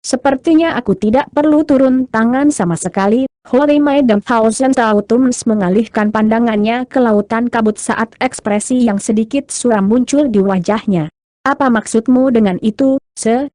Sepertinya aku tidak perlu turun tangan sama sekali. Holy Maiden Thousand Autumns mengalihkan pandangannya ke lautan kabut saat ekspresi yang sedikit suram muncul di wajahnya. Apa maksudmu dengan itu,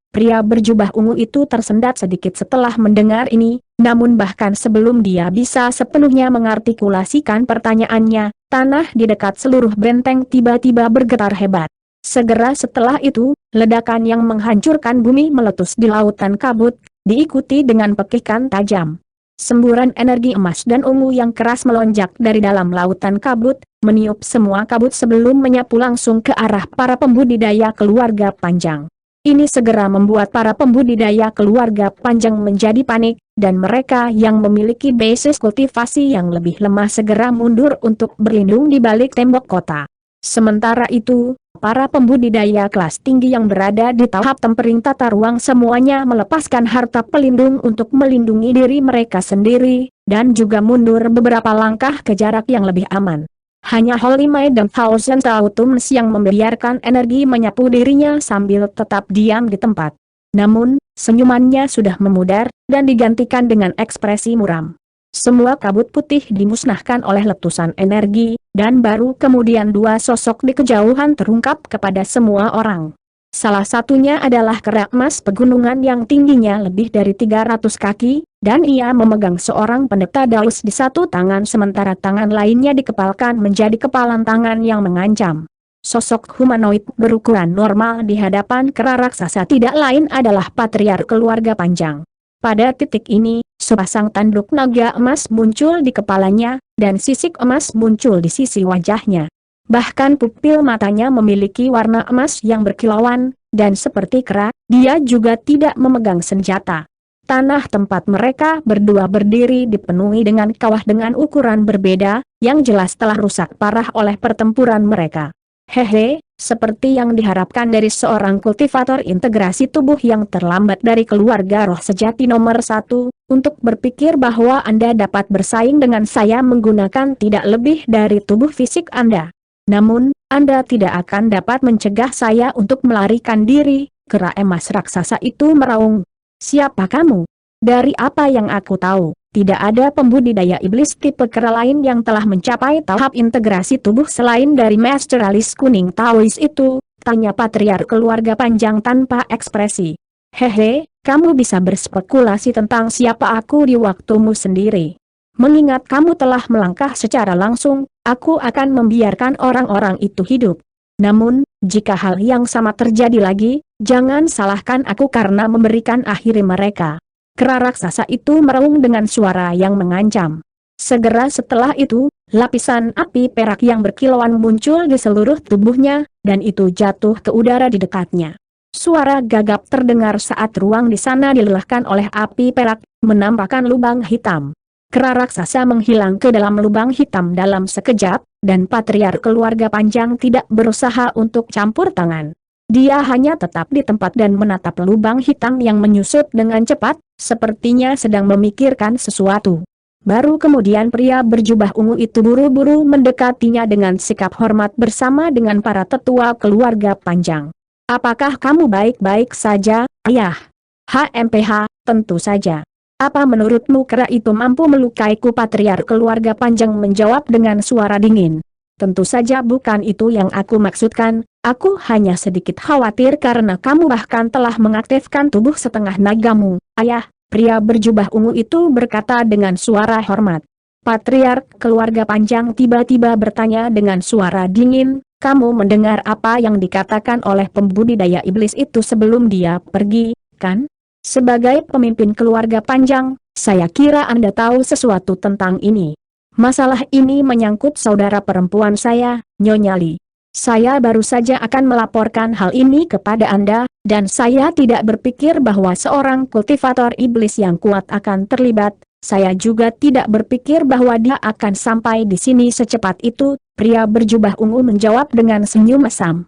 pria berjubah ungu itu tersendat sedikit setelah mendengar ini, namun bahkan sebelum dia bisa sepenuhnya mengartikulasikan pertanyaannya, tanah di dekat seluruh benteng tiba-tiba bergetar hebat. Segera setelah itu, ledakan yang menghancurkan bumi meletus di lautan kabut, diikuti dengan pekikan tajam. Semburan energi emas dan ungu yang keras melonjak dari dalam lautan kabut, meniup semua kabut sebelum menyapu langsung ke arah para pembudidaya keluarga panjang. Ini segera membuat para pembudidaya keluarga panjang menjadi panik, dan mereka yang memiliki basis kultivasi yang lebih lemah segera mundur untuk berlindung di balik tembok kota. Sementara itu, para pembudidaya kelas tinggi yang berada di tahap tempering tata ruang semuanya melepaskan harta pelindung untuk melindungi diri mereka sendiri, dan juga mundur beberapa langkah ke jarak yang lebih aman. Hanya Holy Maiden Thousand Autumns yang membiarkan energi menyapu dirinya sambil tetap diam di tempat. Namun, senyumannya sudah memudar, dan digantikan dengan ekspresi muram. Semua kabut putih dimusnahkan oleh letusan energi, dan baru kemudian dua sosok di kejauhan terungkap kepada semua orang. Salah satunya adalah kera emas pegunungan yang tingginya lebih dari 300 kaki, dan ia memegang seorang pendeta daus di satu tangan sementara tangan lainnya dikepalkan menjadi kepalan tangan yang mengancam. Sosok humanoid berukuran normal di hadapan kera raksasa tidak lain adalah patriark keluarga panjang. Pada titik ini, sepasang tanduk naga emas muncul di kepalanya, dan sisik emas muncul di sisi wajahnya. Bahkan pupil matanya memiliki warna emas yang berkilauan, dan seperti kera, dia juga tidak memegang senjata. Tanah tempat mereka berdua berdiri dipenuhi dengan kawah dengan ukuran berbeda, yang jelas telah rusak parah oleh pertempuran mereka. Hehe, seperti yang diharapkan dari seorang kultivator integrasi tubuh yang terlambat dari keluarga roh sejati nomor 1, untuk berpikir bahwa Anda dapat bersaing dengan saya menggunakan tidak lebih dari tubuh fisik Anda. Namun, Anda tidak akan dapat mencegah saya untuk melarikan diri, kera emas raksasa itu meraung. Siapa kamu? Dari apa yang aku tahu, tidak ada pembudidaya iblis tipe kera lain yang telah mencapai tahap integrasi tubuh selain dari Master Alis kuning Taois itu, tanya patriark keluarga panjang tanpa ekspresi. Hehe, kamu bisa berspekulasi tentang siapa aku di waktumu sendiri. Mengingat kamu telah melangkah secara langsung, aku akan membiarkan orang-orang itu hidup. Namun, jika hal yang sama terjadi lagi, jangan salahkan aku karena memberikan akhiri mereka. Kera raksasa itu meraung dengan suara yang mengancam. Segera setelah itu, lapisan api perak yang berkilauan muncul di seluruh tubuhnya, dan itu jatuh ke udara di dekatnya. Suara gagap terdengar saat ruang di sana dilelahkan oleh api perak, menampakkan lubang hitam. Kera raksasa menghilang ke dalam lubang hitam dalam sekejap, dan patriark keluarga panjang tidak berusaha untuk campur tangan. Dia hanya tetap di tempat dan menatap lubang hitam yang menyusut dengan cepat, sepertinya sedang memikirkan sesuatu. Baru kemudian pria berjubah ungu itu buru-buru mendekatinya dengan sikap hormat bersama dengan para tetua keluarga panjang. Apakah kamu baik-baik saja, ayah? Tentu saja. Apa menurutmu kera itu mampu melukaiku? Patriark keluarga panjang menjawab dengan suara dingin. Tentu saja bukan itu yang aku maksudkan, aku hanya sedikit khawatir karena kamu bahkan telah mengaktifkan tubuh setengah nagamu, ayah, pria berjubah ungu itu berkata dengan suara hormat. Patriark keluarga panjang tiba-tiba bertanya dengan suara dingin, kamu mendengar apa yang dikatakan oleh pembudidaya iblis itu sebelum dia pergi, kan? Sebagai pemimpin keluarga panjang, Saya kira Anda tahu sesuatu tentang ini. Masalah ini menyangkut saudara perempuan saya, Nyonya Li. Saya baru saja akan melaporkan hal ini kepada Anda, dan saya tidak berpikir bahwa seorang kultivator iblis yang kuat akan terlibat. Saya juga tidak berpikir bahwa dia akan sampai di sini secepat itu. Pria berjubah ungu menjawab dengan senyum mesam.